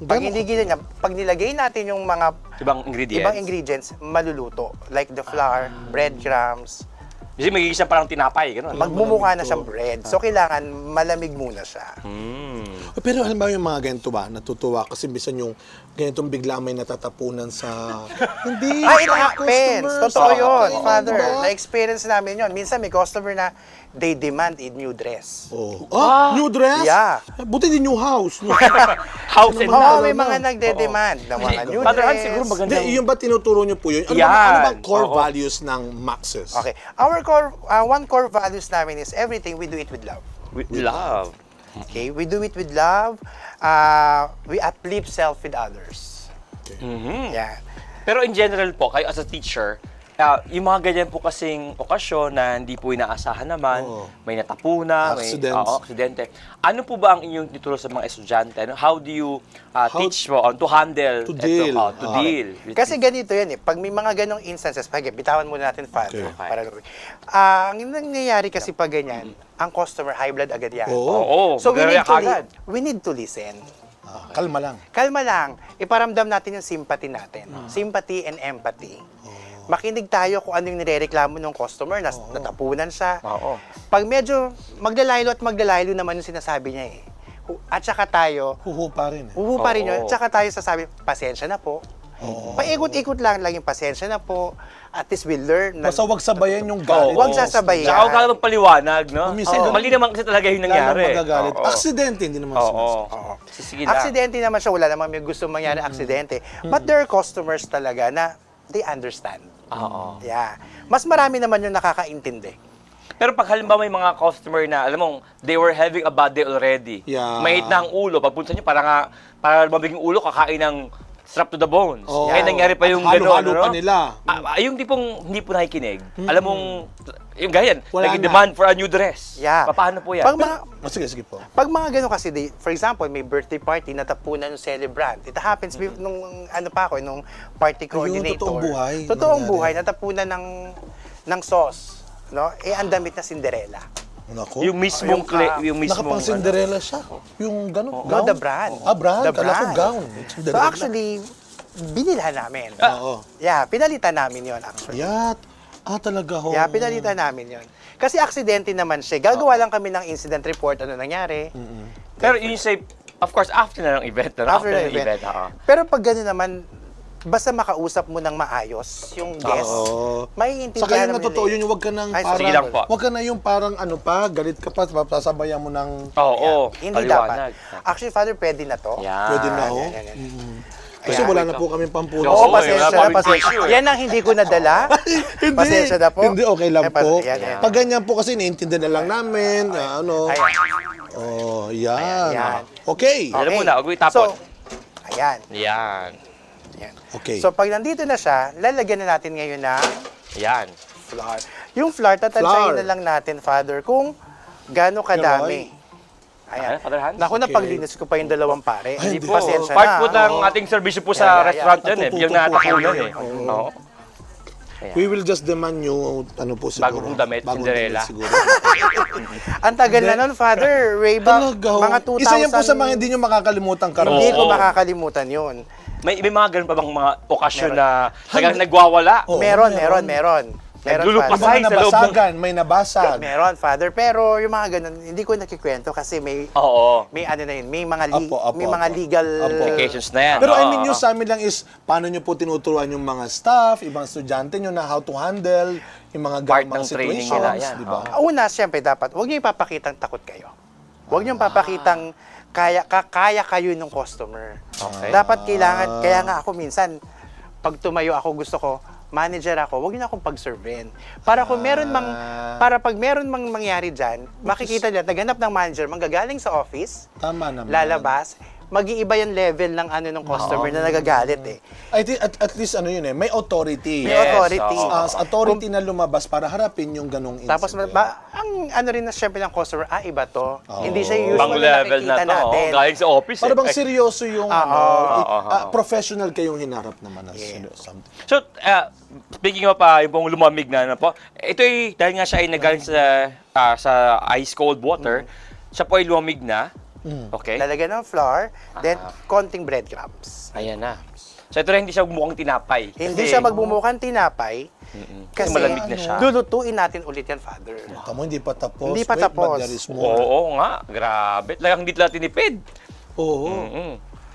pag hindi niya, pag nilagay natin yung mga Ibang ingredients. ibang ingredients, maluluto. Like the flour, breadcrumbs. Kasi magiging siya parang tinapay, gano'n. Magmumukha na siyang bread. So, kailangan malamig muna siya. Uy, Pero alam mo yung mga ganito ba, natutuwa kasi bisan yung ganitong bigla may natatapunan sa... Hindi, It happens. customers. Totoo yun, Oo, Father. diba? Na-experience namin yun. Minsan may customer na they demand a new dress. Oh. New dress? Yeah. Buti di new house. House and Oo, may mga nagde-demand ng mga new Father Hans, dress. siguro maganda. Hindi, yung ba tinuturo nyo po yun? Ano, Yan. ano bang core Oo. values ng Maxis? Okay. Our core, one core values namin is everything we do it with love. With love. Okay? We do it with love. We uplift self with others. Mhm. Yeah. Pero in general po, kayo as a teacher, yung mga ganyan po kasing okasyon na hindi po inaasahan naman, Oo. may natapuna, Accidents. aksidente. Ano po ba ang inyong tuturo sa mga estudyante? Ano? How do you teach po on to handle? To deal. To deal. with Kasi ganito yan eh. Pag may mga ganong instances, bitawan muna natin, Father. Okay. Para, ang nangyayari kasi pag ganyan, ang customer high blood agad yan. Oo. So Agad. we need to listen. Kalma lang. Kalma lang. Iparamdam natin yung sympathy natin. Sympathy and empathy. Makinig tayo kung ano yung nirereklamo ng customer, natapunan siya. Oo. Pag medyo magdalaylo naman yung sinasabi niya eh. At saka tayo, Huhu pa rin eh. upo pa rin Oo. yun. At saka tayo sasabi, pasensya na po. Paikot-ikot lang, laging pasensya na po. At least we'll learn. Basta wag sabayan yung galit. Huwag sasabayan. Tsaka huwag ka naman paliwanag, no? Minsan, Mali naman kasi talaga yung nangyari. Lalong magagalit. Oo. Aksidente, hindi naman Oo. sinasabi. Sige lang. Aksidente naman siya, wala namang may gusto mangyari aksidente. But there are customers talaga na they understand. Oo. Yeah. Mas marami naman yung nakakaintindi. Pero pag halimbawa may mga customer na, alam mo, they were having a bad day already. Yeah. Mahit na ang ulo. Pagpunta nyo, para mabiging ulo, kakain ng strap to the bones. Oo. Kaya nangyari pa yung Halo-halo gano'n, pa nila. Yung tipong hindi po nakikinig. Alam mong, yung ganyan, Wala nag-demand for a new dress. Yeah. Paano po yan? Pag mga, Sige po. pag mga gano'n kasi, for example, may birthday party, natapunan yung celebrant. It happens nung ano pa ako, nung party coordinator. totoong buhay. Totoong Nangyari. buhay, natapunan ng sauce. No? ang damit na Cinderella. Nako. yung mismong, yung mismong, Nakapang Cinderella siya. Yung gano'n. No, the brand. Brand. The Kala ko brand. gown. So Cinderella. actually, binilhan namin. Oo. Yeah, pinalitan namin yon actually. Talaga ho. Yeah, pinalitan namin yon. Kasi aksidente naman siya. Gagawa lang kami ng incident report, ano nangyari. Pero yun say, of course, after na ng event. After the event. Oo. Pero pag gano'n naman, basta makausap mo ng maayos yung guest, Oo. maiintindihan Saka yung naman natotoo nila yun, huwag ka nang Ay, parang, sige lang po. huwag ka na yung parang ano pa, galit ka pa, sasabayan mo ng, Oo. Hindi paliwanag. dapat. Actually, Father, pwede na to. Yan. pwede na ho. Yan. Kasi Ayan. wala na po kami pampunas. Oo, Oo, pasensya wala na, pa pasensya. tissue, eh. Yan ang hindi ko nadala. Hindi. Pasensya na po. Hindi, okay lang Ay, po. yan. Pag ganyan po kasi, naiintindihan na lang namin. Ano. Ayan. Oh, yan. Ayan. Okay. Alam mo na, huwag mo itapon. So, ayan. Yan. Ayan. Okay. So, pag nandito na siya, lalagyan na natin ngayon ng Yan. flour. Yung flour, tatansyahin Flour. na lang natin, Father, kung gaano kadami. Ayan, Father Hans? Naku, Okay. napaglinis ko pa yung dalawang pare. Ay, Hindi po. Pasensya Part na. po ng Oo. ating serbisyo po sa restaurant yan eh. Natututo Yung po natakunan kami. eh. Oo. Oo. We will just demand you, ano po siguro. Bagong damit, Bagong Cinderella. damit siguro. Ang tagal na nun, Father. Way back, Talaga ho. mga 2000. Isa yan po sa mga hindi nyo makakalimutan karoon. Hindi ko Oo. makakalimutan yun. May mga ganun pa bang mga okasyon Meron. na talagang nagwawala? Oo, Meron. Naglulupas Father. May Pasay sa loob ng- nabasagan, may nabasag. Meron, Father. Pero yung mga ganun, hindi ko nakikwento kasi may Oo. ano na yun, may mga Apo, may mga apo. legal Apo. Applications na yan. Pero I Oo, mean, yung oo. sa amin lang is, paano nyo po tinuturuan yung mga staff, ibang estudyante nyo na how to handle yung mga Part mga ng training situations, nila yan. di ba? Una, siyempre dapat, huwag niyo ipapakitang takot kayo. Huwag niyo ipapakitang kaya kayo ng customer. Okay. Dapat kaya nga ako minsan, pag tumayo ako, gusto ko, manager ako, huwag niyo na akong pag-servein. Para kung pag meron mang mangyari dyan, makikita niya, naghanap ng manager, manggagaling sa office, Tama naman. lalabas, mag-iiba yung level ng ng customer na nagagalit eh. I think at least ano yun eh, may authority. May Yes, authority. oo. As authority na lumabas para harapin yung ganong incident. Tapos ang rin na siyempre ng customer, iba to. Oo. Hindi siya yung Bang usual na level na nakikita to. natin. Galing sa office para eh. bang seryoso yung professional kayong hinarap naman as something. So, speaking of yung pong lumamig na po, ito ay, dahil nga siya ay nagaling sa ice cold water, siya po ay lumamig na. Okay? Lalagyan ng flour, then konting breadcrumbs. Ayan na. So, ito rin hindi siya mukhang tinapay. Hindi siya magbumukhang tinapay, Kasi malamig na siya. lulutuin natin ulit yan, Father. Tamo, hindi pa tapos. Hindi pa Wait, tapos. but there is more. Oo nga, grabe. Talagang hindi talaga tinipid. Oo.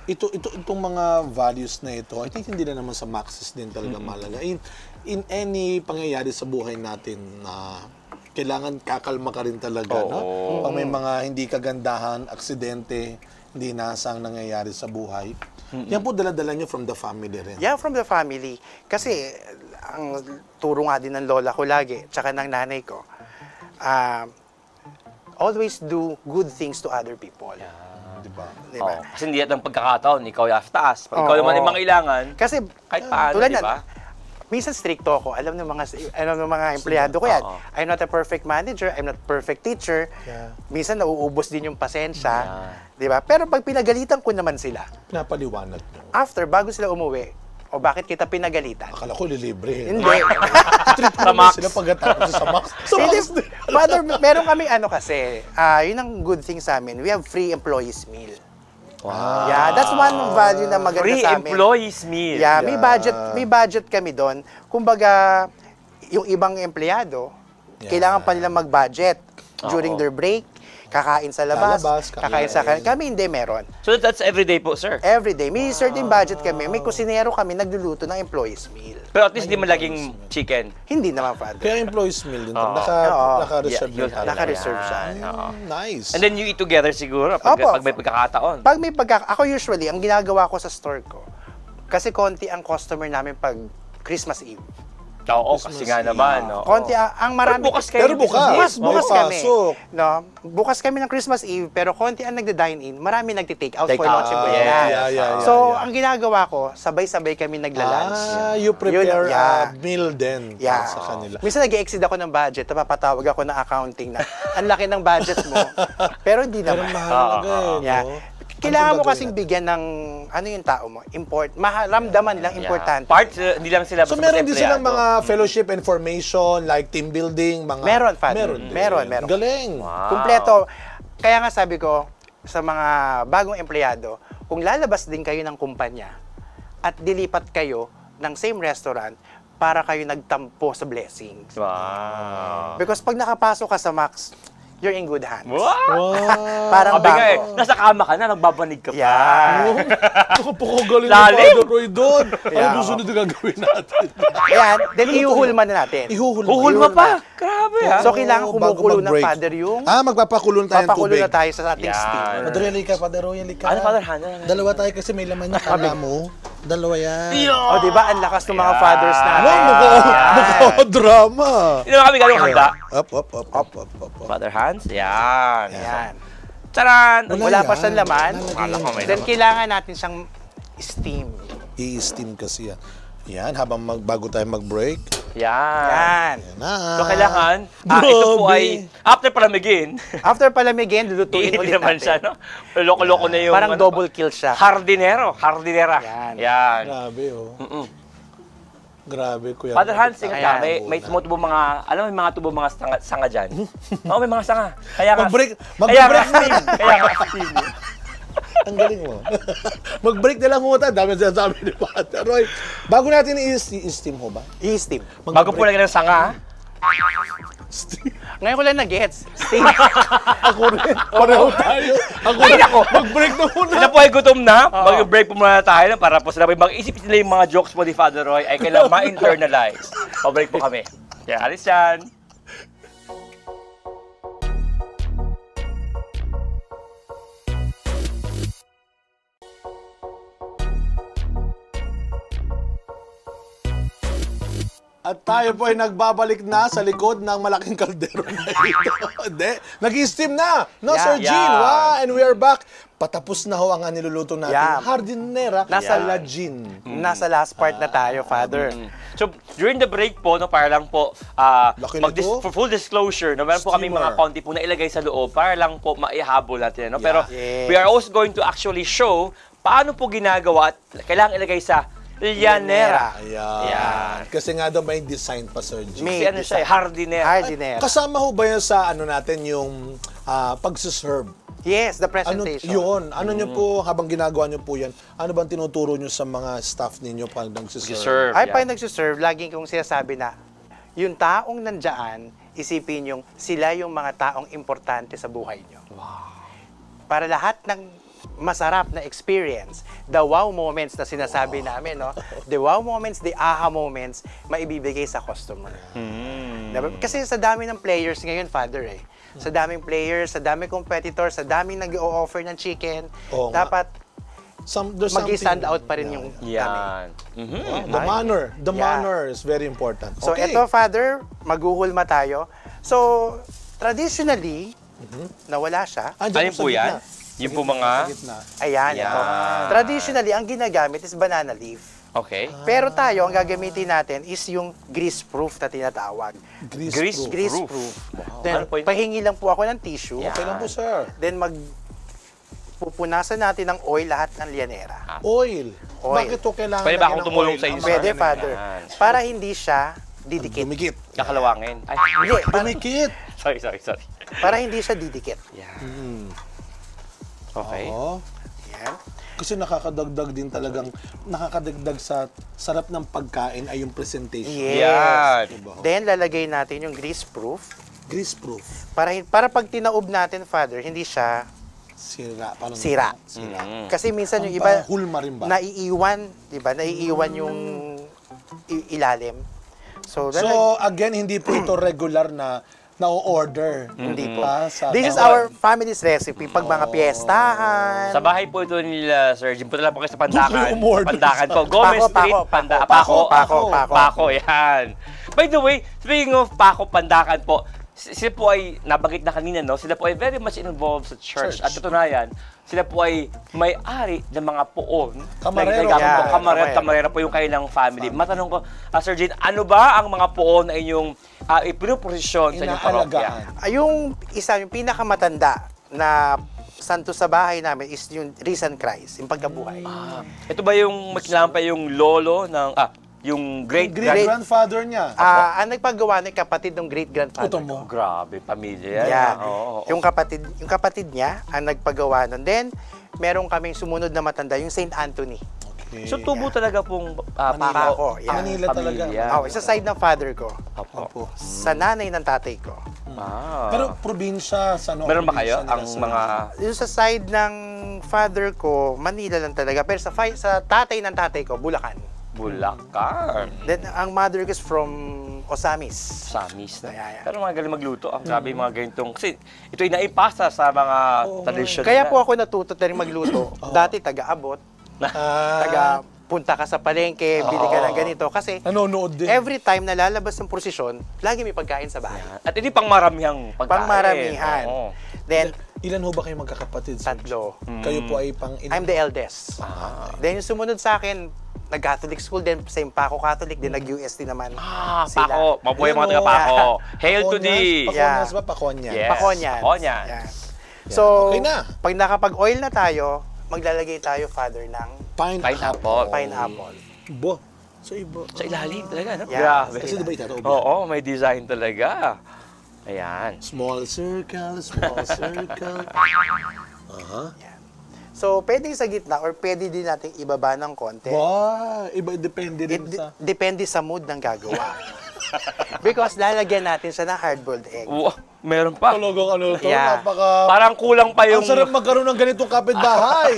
Itong mga values na ito, I think hindi na naman sa Maxis din talaga malaga. In any pangyayari sa buhay natin na kailangan kakalma ka rin talaga, no? Pag may mga hindi kagandahan, aksidente, hindi nasang nangyayari sa buhay. Yan po dala-dala nyo from the family rin. Yeah, from the family. Kasi, ang turo nga din ng lola ko lagi, tsaka ng nanay ko, always do good things to other people. Diba? Diba? Kasi hindi ang pagkakataon, ikaw yung taas. Pag ikaw naman yung mangailangan, kasi, kahit paano, tulad diba? Minsan stricto ako. Alam ng mga empleyado ko yan. I'm not a perfect manager, I'm not a perfect teacher. Yeah. Minsan nauubos din yung pasensya. Diba? Pero pag pinagalitan ko naman sila, Pinapaliwanag nyo. after, bago sila umuwi, o bakit kita pinagalitan? Akala ko lilibre. Hindi. Treat ko naman sila pagkatapos sa Max. Sa Max din. Father, meron kaming kasi, yun ang good thing sa amin. We have free employees meal. Wow. Yeah, that's one value na maganda Free sa amin. employees meal. Yeah, may budget kami doon. Kumbaga, yung ibang empleyado, kailangan pa nila mag-budget during their break, kakain sa labas, kakain sa kami hindi meron. So that's everyday po, sir? Every day. May certain budget kami. May kusinero kami nagluluto ng employees meal. Pero at least di malaging chicken. Hindi naman, Father. Kaya employees meal din. Naka-reserve Yeah, din tayo. Naka-reserve siya. Nice. And then you eat together siguro pag may pagkakataon. Pag may ako usually, ang ginagawa ko sa store ko, kasi konti ang customer namin pag Christmas Eve. Oo, kasi nga naman. Konti ang marami. Bukas kayo. Pero bukas. Bukas kami. Pasok. No? Bukas kami ng Christmas Eve, pero konti ang nagda-dine-in. Marami nagti-take out Take for out. Noche Yeah. Buena. So, ang ginagawa ko, sabay-sabay kami nagla-lunch. you prepare a Yun, meal din sa kanila. Minsan nag-exceed ako ng budget, napapatawag ako ng accounting na ang laki ng budget mo. Pero hindi Pero naman. mahalaga Yeah. no? Kailangan mo kasing bigyan ng yung tao mo, ramdaman lang importante. Parts, hindi lang sila So, meron din silang mga fellowship information, like team building, mga... Meron, Father. Meron. Galing. Wow. Kumpleto. Kaya nga sabi ko sa mga bagong empleyado, kung lalabas din kayo ng kumpanya at dilipat kayo ng same restaurant, para kayo nagtampo sa blessings. Wow. Because pag nakapasok ka sa Max, you're in good hands. Wow. Parang Sabi nga bako. nasa kama ka na, nagbabanig ka pa. Yeah. Napakagaling Lalim. ni Father Roy doon. Yeah. Ano susunod na gagawin natin? Ayan, then ihuhulma na natin. Huhulma pa. Grabe ha. So, kailangan bago kumukulo ng mag-break. Father yung... Magpapakulo tayo ng Papakulo tubig. na tayo sa ating Yan. steam. Father Roy, halika. Father Roy, halika. Ano, Father Han? Dalawa tayo kasi may laman niya. Kala mo? Dalawa yan. O, di ba? Ang lakas ng mga fathers natin. Drama. Hindi naman kami galong handa. Up. Father Hans? Yan. Ayan. Taran! Wala pa siyang laman. Akala ko may Then, laman. kailangan natin siyang steam. I-steam kasi yan. Yan, habang bago tayo mag-break. Yan. Yan. Na. So, kailangan, ito po Grabe. ay, after palamigin, After palamigin, lulutuin iinit ulit naman natin. siya, no? Loko-loko na yung, Parang double kill siya. Hardinera. Yan. Yan. Grabe, oh. Grabe, Kuya. Father Hans, ingat ka. Ayan. May tumutubo mga, alam mo, may mga tubo mga sanga dyan. Oo, may mga sanga. Kaya nga, Mag-break kaya nga na. steam. Kaya nga steam. Ang galing mo. Mag-break na lang mo tayo. Dami sinasabi ni Father Roy. Bago natin i-steam ho ba? I-steam. Bago po lagyan ng sanga, Ngayon ko lang na-gets. Steam. Ako rin. Pareho tayo. Ay, nako! Mag-break na muna. sila po ay gutom na. Mag-break po muna tayo para po sila mag-isip nila yung mga jokes mo ni Father Roy ay kailangan ma-internalize. Pa-break po kami. Yan, alis yan. At tayo po ay nagbabalik na sa likod ng malaking kaldero na ito. Hindi. Nag-steam na. No, Yeah. Sir Gene. Yeah. Wow, and we are back. Patapos na ho ang niluluto natin. Yeah. Hardinera Nasa- la Gin. Nasa last part na tayo, Father. So, during the break po, no, para lang po, Laki nito. for full disclosure, no, meron po kami Steamer. mga konti po na ilagay sa loob para lang po maihabol natin. No? Yeah. Pero Yes. we are also going to actually show paano po ginagawa at kailangan ilagay sa llanera. Ayan. Kasi nga daw may design pa, Sir Gene. May Kasi ano siya, hardinera. Hardinera. Kasama ho ba yan sa ano natin yung pagsiserve? Yes, the Ano presentation. yun? Ano nyo po, habang ginagawa nyo po yan, ano bang tinuturo nyo sa mga staff ninyo pag nagsiserve? Serve. Ay, pag nagsiserve, laging kong sinasabi na, yung taong nandyan, isipin yung sila yung mga taong importante sa buhay nyo. Wow. Para lahat ng masarap na experience, the wow moments na sinasabi namin, no? The wow moments, the aha moments, maibibigay sa customer. Diba? Kasi sa dami ng players ngayon, Father, sa daming players, sa daming competitors, sa daming nag-o-offer ng chicken, dapat mag-stand out pa rin yung Yan. The manner is very important. So, eto, Father, maghuhulma tayo. So, traditionally, nawala siya. Ano po yan? Yung po mga... Ayan, ito. Traditionally, ang ginagamit is banana leaf. Okay. Pero tayo, ang gagamitin natin is yung grease-proof na tinatawag. Grease-proof. Wow. Then, pahingi lang po ako ng tissue. Okay lang po, sir. Then, pupunasan natin ng oil lahat ng lianera. Oil. Bakit ito kailangan Pwede ba akong tumulong sa inyo? Pwede, Father. Para hindi siya didikit. Dumikit. Kakalawangin. Ay, Hindi, Dumikit. sorry. para hindi siya didikit. Yan. Okay. Yan. Kasi nakakadagdag sa sarap ng pagkain ay yung presentation. Yes. Yan. Then, lalagay natin yung grease-proof. Grease-proof. Para pag tinaob natin, Father, hindi siya sira. Kasi minsan yung iba, hulma rin ba? naiiwan, di ba? Naiiwan yung ilalim. So again, hindi po ito regular na na-order. Hindi po. This is our family's recipe. Pag mga piyestahan. Sa bahay po ito nila, Sir Jim. Punta lang po kayo sa Pandakan. umorder. Pandakan po. Gomez Street, Paco. Yan. By the way, speaking of Paco, Pandakan po, sila po ay, nabanggit na kanina, no? Sila po ay very much involved sa church. At katunayan, sila po ay may-ari ng mga poon. Kamarero. Kamarera po yung kailang family. Matanong ko, Sir Jane, ano ba ang mga poon na inyong ipinuposisyon sa inyong parokya? Yung pinakamatanda na santo sa bahay namin is yung recent Christ, yung pagkabuhay. Ito ba yung makilang pa yung lolo ng, yung great-grandfather niya? Ang nagpagawa ng kapatid ng great-grandfather ko. Grabe, pamilya. Yeah. Yung kapatid niya ang nagpagawa nun. Then, meron kaming sumunod na matanda, yung St. Anthony. Okay. So, tubo talaga pong Paco. Yeah. Manila talaga. Sa side ng father ko. Opo. Sa nanay ng tatay ko. Pero probinsya, meron ba kayo ang mga... Yung sa side ng father ko, Manila lang talaga. Pero sa tatay ng tatay ko, Bulacan. Bulacan. Then, ang mother ko is from Osamis. Samis na. Yeah. Pero mga galing magluto. Ang grabe yung mga ganitong... Kasi ito ay naipasa sa mga tradisyon. Kaya po ako natuto na rin magluto. Dati, taga-abot. Punta ka sa palengke, bili ka ng ganito. Kasi nanonood din. Every time na lalabas ng prosesyon, lagi may pagkain sa bahay. At hindi pangmaramihang pagkain. Pangmaramihan. Then, ilan ho ba kayo magkakapatid? Tatlo. Kayo po ay pang-ilan? I'm the eldest. Then yung sumunod sa akin, nag-Catholic school din, same Paco Catholic, din nag-UST naman. Paco. Mabuhay mga taga-Paco. Hail to thee. Pakonyas ba? Pakonyas. Yes. Pakonyas. So, okay na. Pag nakapag-oil na tayo, maglalagay tayo, Father, ng pineapple. Bo. Sa ilalim talaga, no? Yeah. Grabe. Kasi diba itataob yan? Oo, may design talaga. Ayan. Small circle. So, pwede sa gitna or pwede din natin ibaba ng konti. Depende din sa... Depende sa mood ng gagawa. Because lalagyan natin siya ng hard-boiled egg. Meron pa. Talagang to, Yeah. Parang kulang pa yung... Ang sarap magkaroon ng ganitong kapitbahay.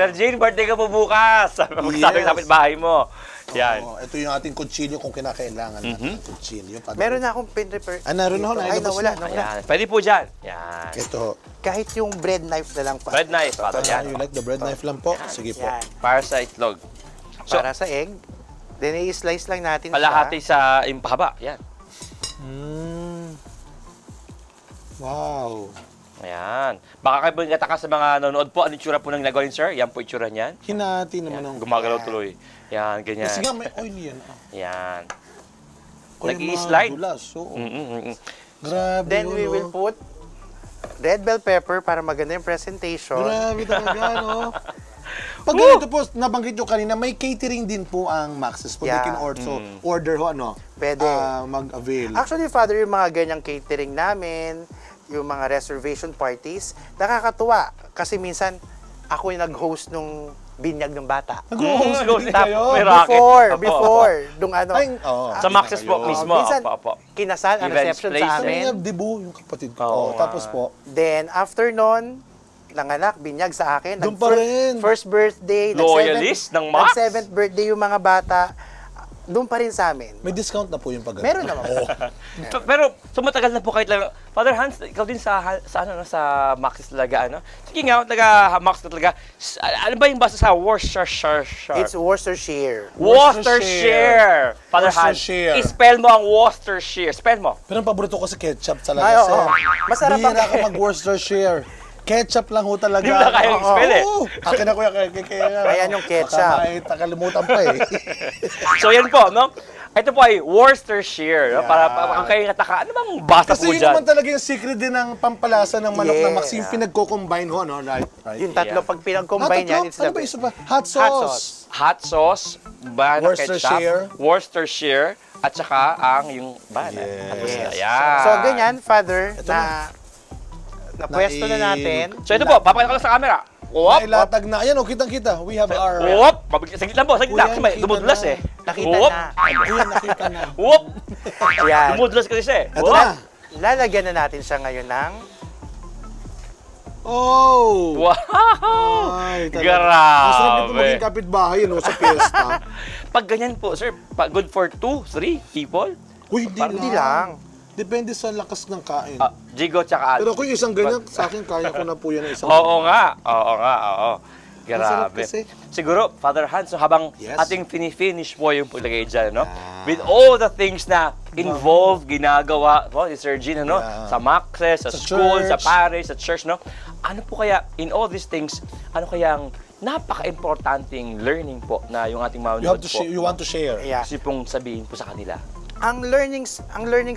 Sir Jane, birthday ka po bukas. Magsabi sa kapitbahay mo. Yan. Ito yung ating kutsilyo kung kinakailangan natin ng kutsilyo. Meron na akong pin-repair. Naroon na ako. Ay, nawala. Ayan. Pwede po dyan. Yan. Ito. Kahit yung bread knife na lang pa. Bread knife. You like the bread knife lang po? Sige po. Yan. Para sa itlog. Para sa egg. Then, i-slice lang natin kalahati sa impahaba. Yan. Wow. Ayan. Baka kayo nagtataka sa mga nanonood po. Ano itsura po ng nagawa yun, sir? Yan po itsura niyan. Hinati naman ang... Gumagalaw tuloy. Yan, ganyan. Kasi nga may oil yan. Yan. Nag-i-slide. Grabe. Then we will put red bell pepper para maganda yung presentation. Grabe talaga, no? Pag ganito po, nabanggit nyo kanina, may catering din po ang Max's po. They can also order ho, Pwede. Mag-avail. Actually, Father, yung mga ganyang catering namin, yung mga reservation parties, nakakatuwa. Kasi minsan, ako yung nag-host nung binyag ng bata. Nag-host din kayo? Before. Dung ano. Sa Max's po mismo. Minsan, kinasal ang reception sa amin. Dibu, yung kapatid ko. Tapos po. Then, after nun, nanganak, binyag sa akin. Doon pa rin. First birthday. Loyalist ng Max? Nag-7th birthday yung mga bata. Doon pa rin sa amin. May discount na po yung pag Meron naman. Pero so matagal na po kahit lang. Father Hans, ikaw din sa Maxis talaga, ano? Sige nga, taga-Max ka talaga. Ano ba yung basta sa Worcestershire? It's Worcestershire. Worcestershire! Father Hans, Worcestershire. i-spell mo ang Worcestershire. Spell mo. Pero ang paborito ko sa ketchup talaga, Ay, oo. sir. Masarap ang Bihira ka mag-Worcestershire. Ketchup lang ho talaga. Hindi mo na kayang i-spell eh. Oo. Akin na kuya, kaya Ayan yung ketchup. Baka nakalimutan pa eh. So yan po, no? Ito po ay Worcestershire. No? Para ang kayo nataka, ano bang basa Kasi po yun dyan? naman talaga yung secret din ng pampalasa ng manok Yeah. na Max. Yung pinagko-combine ho, no? Right? Yung tatlo, pag pinag-combine yan, it's Ano the ba isa pa? Hot sauce. Hot sauce, ba na Worcestershire. ketchup, Worcestershire, at saka ang yung ba na. Yes. Ayan. So, ganyan, Father, na pwesto na natin. So ito po, papakita ko lang sa camera. Wop! Nailatag na. Ayan, kitang-kita. We have our... Wop! Saglit lang po, saglit lang. Kuya, Kasi may nakita dumudulas na. eh. Nakita Wop! na. Ayan, nakita na. Wop! Ayan. Dumudulas kasi siya eh. Ito Wop! na. Lalagyan na natin siya ngayon ng Oh! Wow! Ay, talaga. Masarap nito Grabe! maging kapitbahay, no, sa piyesta. Pag ganyan po, sir, good for 2, 3 people? Uy, hindi lang. Depende sa lakas ng kain. Jigo tsaka Pero kung isang ganyan, sa akin, kaya ko na po yan ng isang Oo nga, oo. Masarap Grabe. kasi. Siguro, Father Hans, so habang Yes. ating finish po yung paglagay dyan, no? With all the things na involved, ginagawa, ni Sir Gene, no? Yeah. Sa Maxes, sa Sa school, sa church. parish, sa church, no? Ano po kaya, in all these things, ano kaya ang napaka-importanting learning po na yung ating manonood po? You want to share. Yeah. Kasi pong sabihin po sa kanila. Ang learnings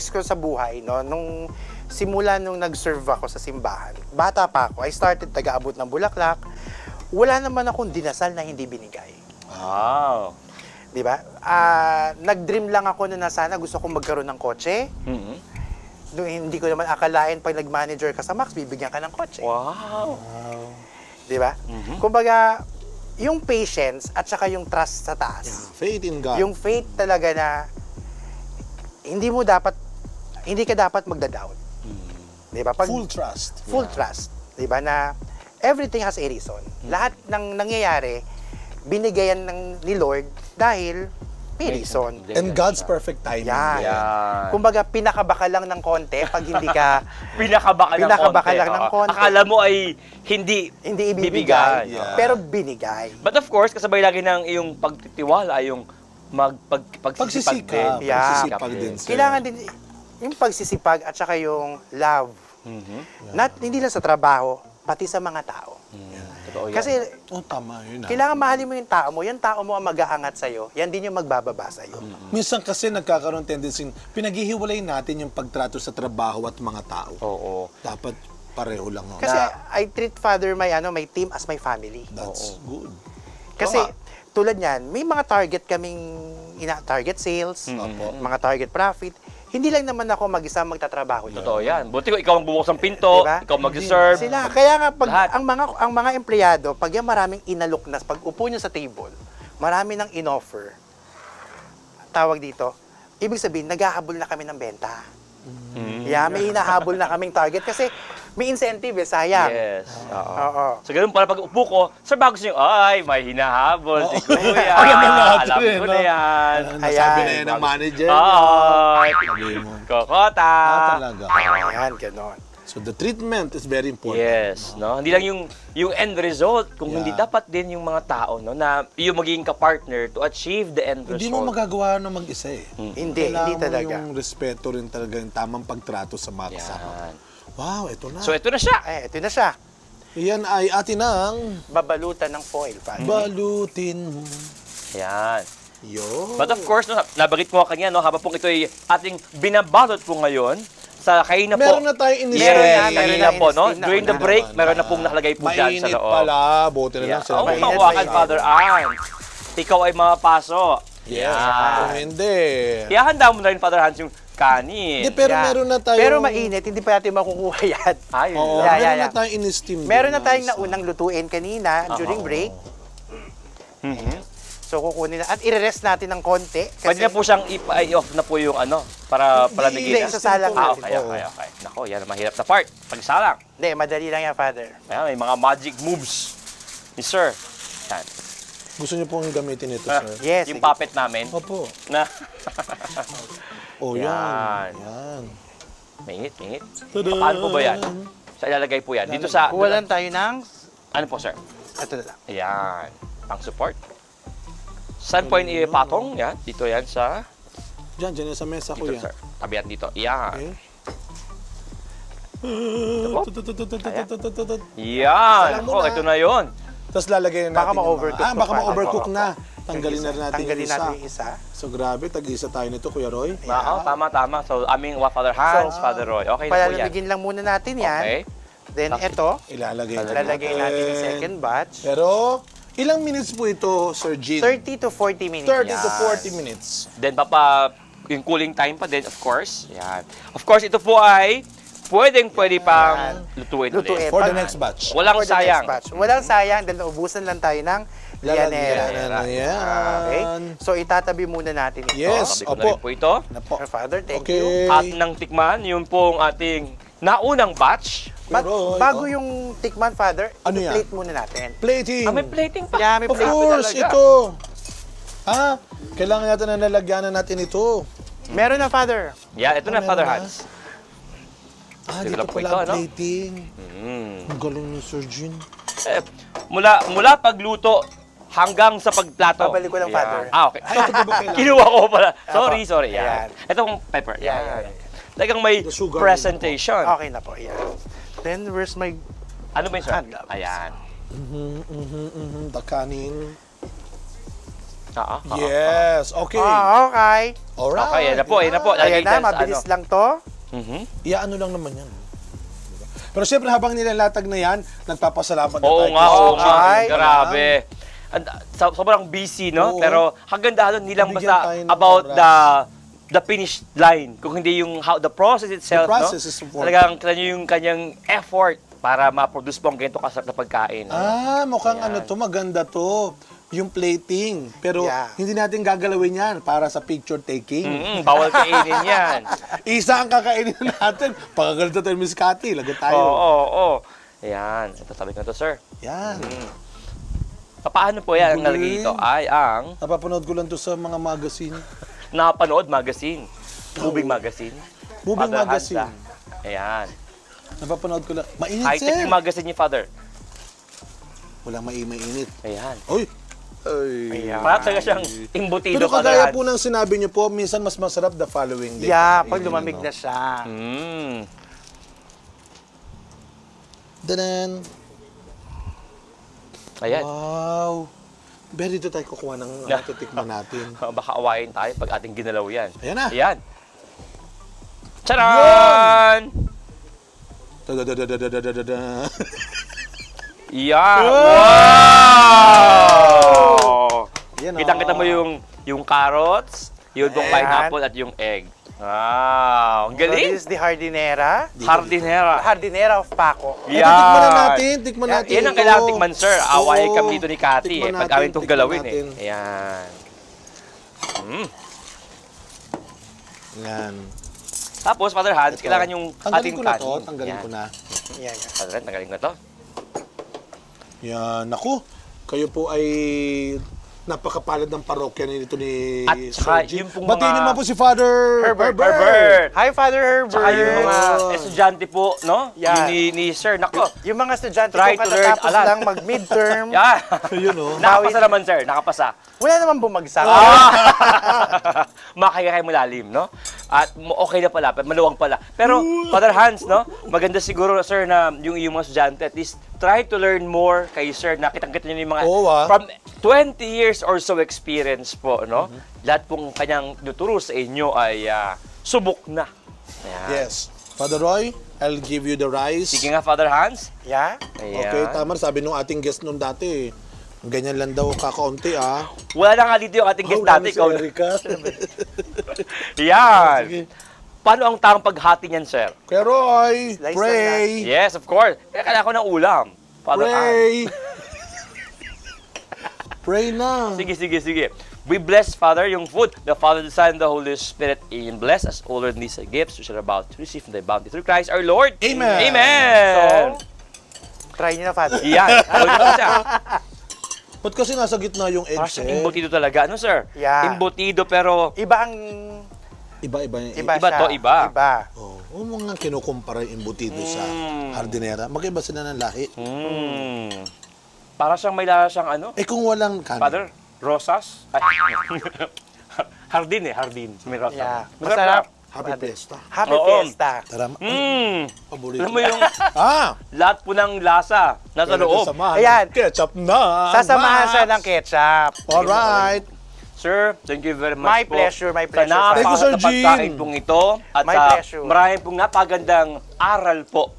ko sa buhay, no, nung simula nung nag-serve ako sa simbahan, bata pa ako, I started taga-abot ng bulaklak. Wala naman akong dinasal na hindi binigay. Wow. Di ba? Nag-dream lang ako na sana gusto kong magkaroon ng kotse. Mhm. Hindi ko naman akalain pag nag-manager ka sa Max, bibigyan ka ng kotse. Wow. Di ba? Mhm. Kumbaga, yung patience at saka yung trust sa taas. Faith in God. Yung faith talaga na hindi ka dapat magda-doubt. Di ba? Pag, Full trust. full trust. Di ba? Na everything has a reason. Lahat ng nangyayari, binigayan ni Lord dahil may reason. And God's perfect timing. Yan. Yan. Kumbaga, pinakabaka lang ng konti pag hindi ka Pinakabaka Pinakabaka ng lang ng oo. konti. Akala mo ay hindi ibibigay, Yeah. pero binigay. But of course, kasabay lagi ng iyong pagtitiwala, yung pagsisipag din. Pagsisikap. Yeah. Pagsisipag din, sir. Kailangan din yung pagsisipag at saka yung love. Hindi lang sa trabaho, pati sa mga tao. Totoo yan. Kasi Oh, tama yun. kailangan mahalin mo yung tao mo ang mag-aangat sa'yo, yan din yung magbababa sa'yo. Minsan kasi nagkakaroon tendency, pinaghihiwalay natin yung pagtrato sa trabaho at mga tao. Oo. Dapat pareho lang. Oh. Kasi I treat Father my team as my family. That's good. Kasi Tama. tulad niyan, may mga target kaming target sales, mga target profit. Hindi lang naman ako mag-isa magtatrabaho doon. Totoo yan. Buti ko ikaw ang bubukas ng pinto, Diba? ikaw mag-serve. Sila, kaya nga pag Lahat. ang mga empleyado, pag yan maraming inalok na pag upo nyo sa table, marami nang inoffer. Tawag dito, ibig sabihin naghahabol na kami ng benta. Yeah, may hinahabol na kaming target kasi may incentive sayang. Yes. Oo. Oo. So ganun pala pag upo ko, sir bago nyo, ay, may hinahabol si Kuya. Alam na natin Alam eh, ko no? na yan. Nasabi na Ayan. yan ng manager. Ay, Sabi mo. kokota. Talaga. Ayan, ganon. So the treatment is very important. Yes, no. Hindi lang yung end result, kung hindi dapat din yung mga tao no na yung magiging ka-partner to achieve the end result. Hindi mo magagawa na mag-isa eh. Hindi Kailangan talaga. mo yung respeto rin talaga, yung tamang pagtrato sa mga kasama. Yan. Wow, ito na. So ito na siya. Ito na siya. Yan ay atin ang Babalutan ng foil, Father. balutin mo. Yan. Yo. But of course, no, nabagit ko kanina, no, habang pong ito ay ating binabalot po ngayon, sa kayo na po. Meron na tayong in-steam. Meron Meron na na po, no? in-steam na. During the break, meron na pong nakalagay po dyan sa Mainit loob. pala. Buti na Yeah. lang sila. Oh, Mainit, hawakan, mainit. Father Ann. Ikaw ay mapaso. Yes. Yan. Kung hindi. Kaya handa mo na rin, Father Hans, yung kanin. Hindi, pero Yeah. meron na tayong... Pero mainit, hindi pa natin makukuha yan. Ayun Oo, lang. Yeah, meron na tayong in-steam. Meron na din tayong isa. naunang lutuin kanina during break. Mhm. So, kukunin na. At i-rest natin ng konti. Pwede na po siyang i-off na po yung para palamigin na. Hindi, isasalang natin. Okay. Nako, yan ang mahirap na part. Pagsalang. Hindi, madali lang yan, Father. Ayan, may mga magic moves ni Sir. Yan. Gusto niyo pong gamitin ito, sir? Yes. Yung puppet namin. Opo. Na. Oh, Yan. Yan. Mingit. Tada! Paano po ba yan? Sa ilalagay po yan. Dito sa... Kuha lang tayo ng... Ano po, sir? Ito na lang. Ayan. Pang-support. Saan po yung ipatong? Yan. Dito yan sa... Diyan sa mesa, Dito, kuya. sir. Tabihan dito. Yan. Okay. Yan. Ako, ito na yun. Tapos lalagay na natin Baka ma-overcook baka pa. ma-overcook na. Tanggalin na natin Tanggalin yung isa. natin yung isa. So grabe, tag-isa tayo nito, Kuya Roy. Oo, tama. So, aming Father Hans, Father Roy. Okay na po yan. Palalagyan lang muna natin yan. Okay. Then ito, Ilalagay lalagay natin yung second batch. Pero, ilang minutes po ito, Sir Jean? 30 to 40 minutes. 30 to 40 minutes. Then, yung cooling time pa din, of course. Yan. Of course, ito po ay pwede pang lutuin ulit. For the next batch. Walang For the sayang. next batch. Walang sayang, dahil naubusan lang tayo ng lianera. Lalagyan na yan. Okay? So, itatabi muna natin ito. Yes. Sabi ko na Opo. rin po ito. Napo. Father, thank Okay. you. At nang tikman, yun pong ating naunang batch. But Roy, bago yung tikman, Father, Ano yan? plate muna natin. Plating. May plating pa. Yeah, may Of plate course, talaga. ito. Kailangan natin na nalagyanan natin ito. Meron na, Father. Yan, ito na, Meron Father na. Hans. Dito lang po pala ito, ang ano? plating. Mm. Ang galing ni Sir Jean. Mula pagluto hanggang sa pagplato. Babalik ko lang, Yan. Father. Okay. Kinuha ko pala. Sorry. Ayan. Yan. Itong pepper. Yan. Talagang may The sugar. presentation. Okay na po, yan. Then, where's my... Ano ba yun, sir? Hand gloves. Ayan. The kanin. Oo. Yes. Okay. Okay. Alright. Okay, yan na po. Ayan Lalagay na, dyan sa mabilis ano. lang to. Mhm. Ano lang naman yan. Pero siyempre habang nilalatag na yan, nagpapasalamat na Oo tayo. nga, oo nga. Ay, Grabe. Sobrang busy, no? Oo. Pero hanggang dahil nilang Bigyan basta tayo ng about oras. the finished line. Kung hindi yung the process itself, The process no? is important. Talagang yung kanyang effort para ma-produce po ang ganito kasarap na pagkain. Mukhang Ayan. ano to, maganda to. Yung plating. Pero Yeah. hindi natin gagalawin yan para sa picture taking. Bawal kainin yan. Isa ang kakainin natin. Pagkagalito tayo, Miss Cathy. Lagot tayo. Oo. Ayan. Ito, sabi ko na to, sir. Yan. Paano po yan ang Galing. nalagay dito? Ay ang Napapanood ko lang to sa mga magazine. Napanood Magazine. Moving Magazine. Moving Father magazine. Hansa. Ayan. Napapanood ko lang. Mainit, High-tech sir. yung magazine ni Father. Walang mainit. Ayan. Uy! Ay. Ayan. Parang talaga siyang imbutido, Pero Father kagaya Hans. po ng sinabi niyo po, minsan mas masarap the following day. Yeah, pag lumamig na siya. Mm. Danan! Ayan. Wow! Pero dito tayo kukuha ng titikman natin. Baka awayin tayo pag ating ginalaw yan. Ayan na. Ayan. Charan! Da-da-da-da-da-da-da-da. Yan! Wow! Yan, Kitang-kita mo yung carrots, yung Ayan. pineapple at yung egg. Wow! Ang So, galing! this is the hardinera. Hardinera. Hardinera of Paco. Tikman na natin. Tikman natin. Yan ang ito. kailangan tikman, sir. Away Oo. kami dito ni Cathy. Tikman Pag natin, amin itong tikman galawin natin. Ayan. Yan. Tapos, Father Hans, Ito. kailangan yung Tanggalin ating ko na kanin. to. Tanggalin Yan. ko na. Yan. Father Hans, tanggalin ko na to. Yan. Naku, kayo po ay napakapalad ng parokya nito ni At saka, Sir G. yung pong Batiin mga- niyo naman po si Father Herbert! Hi, Father Herbert. Tsaka yung mga Yes. estudyante po, no? Yeah. Yung ni Sir, nako. Yung mga estudyante Try ko to learn katatapos a lot. lang mag-midterm, Yan. Yun, oh. Nakapasa naman, sir. Nakapasa. wala naman bumagsak. Makaya kayo malalim, no? At okay na pala, maluwang pala. Pero, Father Hans, no? Maganda siguro, sir, na yung mga estudyante, at least try to learn more kay sir. Nakitang-kita nyo yung mga Oo, ah. from 20 years or so experience po, no? Lahat pong kanyang tuturo sa inyo ay subok na. Ayan. Yes. Father Roy, I'll give you the rice. Sige nga, Father Hans. Yeah? Ayan. Okay, tama. Sabi nung ating guest nung dati, ganyan lang daw kakaunti, ah. Wala na nga dito yung ating guest Wala dati. na si Ikaw na. Erica. Yan. Sige. Paano ang tamang paghati niyan, sir? Kuya Roy, Slice pray. Yes, of course. Kaya kailangan ko ng ulam. Father Hans. Pray. Pray na. Sige. We bless, Father, yung food. The Father, the Son, and the Holy Spirit. And bless us all of these gifts which are about to receive from thy bounty through Christ our Lord. Amen. Amen. So, try nyo na, Father. Yan. Ba't kasi nasa gitna yung edge? Parang embutido talaga. Ano, sir? Yeah. Embutido, pero... Iba ang... Iba Iba siya. to, iba. Oh, mga kinukumpara yung embutido sa hardinera. Magkaiba sila ng lahi. Para siyang may lasa siyang ano? Kung walang kanin. Father, rosas? Ay, hardin. May rosas. Yeah. Masarap. Happy Fiesta. Happy Oo. Fiesta. Tara, paborito. Alam mo yung Ah! lahat po ng lasa nasa loob. Ayan. Ketchup na. Sasamahan siya ng ketchup. Alright. Sir, thank you very much My po. pleasure, my pleasure, Sa Thank you, Sir napakasarap na pagkain Gene. pong ito. At My sa pleasure. maraming pong napagandang aral po.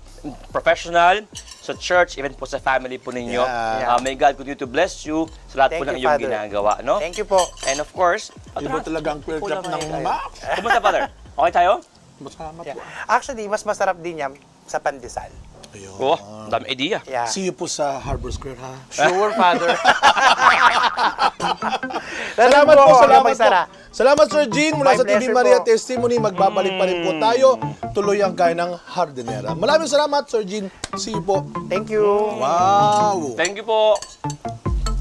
Professional, sa church, even po sa family po ninyo. Yeah. May God continue to bless you sa lahat po ng Thank you, iyong Father. ginagawa. No? Thank you po. And of course, Iba talaga ang ketchup ng Mac. Kumusta, Father? Okay tayo? Masama Yeah. po. Actually, mas masarap din yan sa pandesal. Ayun. Oh, dami idea. Yeah. See you po sa Harbor Square, ha? Sure, Father. Salamat po, salamat po. Sara. Salamat, Sir Gene. Mula My sa TV pleasure Maria po. Testimony, magbabalik pa rin po tayo. Tuloy ang kaya ng hardinera. Maraming salamat, Sir Gene. See you po. Thank you. Wow! Thank you po.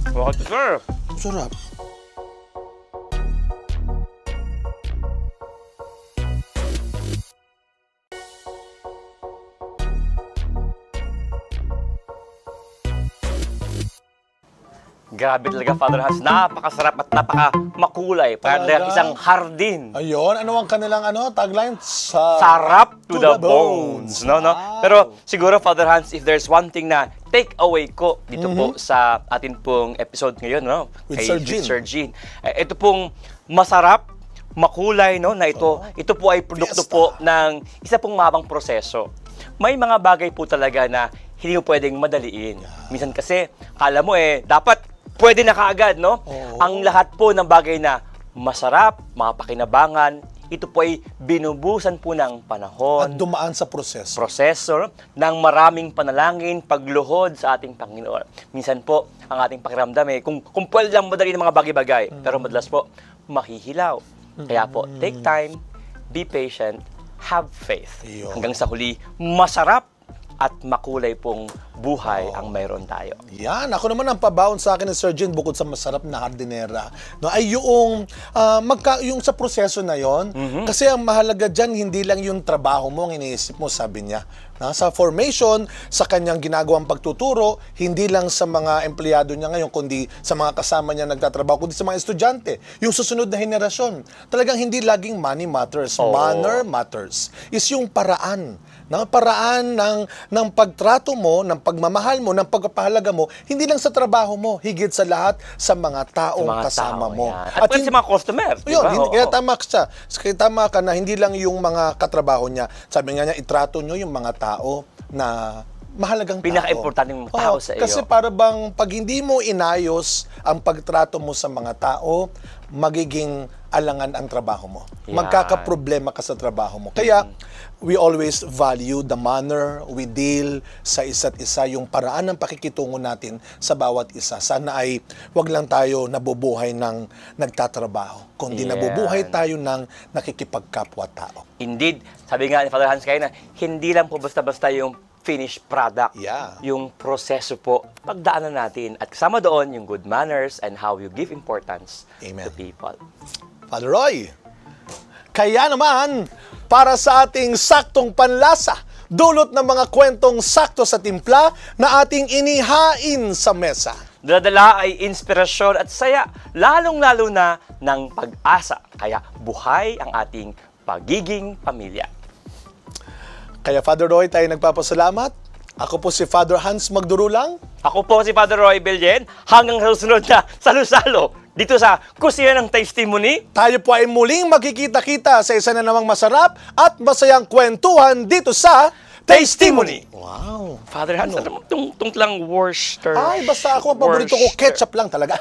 Bakit, sir? Sarap. Grabe talaga, Father Hans. Napakasarap at napakamakulay. Parang Talaga? isang hardin. Ayun, ano ang kanilang tagline? Sarap to the bones. No? Wow. Pero siguro, Father Hans, if there's one thing na take away ko dito po sa atin pong episode ngayon, no? With Sir Gene. Sir Gene. Ito pong masarap, makulay, no? Na ito po ay produkto Fiesta. po ng isa pong mabang proseso. May mga bagay po talaga na hindi mo pwedeng madaliin. Minsan kasi, kala mo dapat pwede na kaagad, no? Oo. Ang lahat po ng bagay na masarap, mapakinabangan, ito po ay binubusan po ng panahon, At dumaan sa proseso. proseso ng maraming panalangin, pagluhod sa ating Panginoon. Minsan po, ang ating pakiramdam kung pwede lang madali ng mga bagay-bagay, pero madalas po, mahihilaw. Kaya po, take time, be patient, have faith. Ayun. Hanggang sa huli, masarap at makulay pong buhay ang mayroon tayo. Yan, ako naman ang pabaon sa akin ni Sir Gene bukod sa masarap na hardinera, no, ay yung yung sa proseso na yon. Kasi ang mahalaga diyan hindi lang yung trabaho mo ang iniisip mo, sabi niya. Sa formation, sa kanyang ginagawang pagtuturo, hindi lang sa mga empleyado niya ngayon, kundi sa mga kasama niya nagtatrabaho, kundi sa mga estudyante. Yung susunod na henerasyon. Talagang hindi laging money matters. Manner matters. Is yung paraan. Paraan ng pagtrato mo, ng pagmamahal mo, ng pagpapahalaga mo, hindi lang sa trabaho mo, higit sa lahat sa mga taong kasama mo. Yan. At pwede sa mga customer. Yun, diba? kaya tama ka siya. Kaya tama ka na hindi lang yung mga katrabaho niya. Sabi nga niya, itrato nyo yung mga tao na mahalagang tao. Pinaka-importanting tao sa iyo. Kasi para bang pag hindi mo inayos ang pagtrato mo sa mga tao, magiging alangan ang trabaho mo. Yan. Magkakaproblema ka sa trabaho mo. Kaya, we always value the manner we deal sa isa't isa, yung paraan ng pakikitungo natin sa bawat isa. Sana ay wag lang tayo nabubuhay ng nagtatrabaho, kundi Yan. nabubuhay tayo ng nakikipagkapwa-tao. Indeed, sabi nga ni Father Hans kayo na hindi lang po basta-basta yung finished product. Yeah. Yung proseso po, pagdaanan natin. At kasama doon yung good manners and how you give importance Amen. to people. Father Roy, kaya naman, para sa ating saktong panlasa, dulot ng mga kwentong sakto sa timpla na ating inihain sa mesa. Dala-dala ay inspirasyon at saya, lalong-lalo na ng pag-asa. Kaya buhay ang ating pagiging pamilya. Kaya Father Roy, tayo nagpapasalamat. Ako po si Father Hans Magdurulang. Ako po si Father Roy Belgen, hanggang sa susunod na salo-salo dito sa Kusina ng Testimony. Tayo po ay muling magkikita-kita sa isa na namang masarap at masayang kwentuhan dito sa Testimony. Wow! Father Hans, ano? Tungtong lang Worcester. Ay, basta ako ang paborito ko, ketchup lang talaga.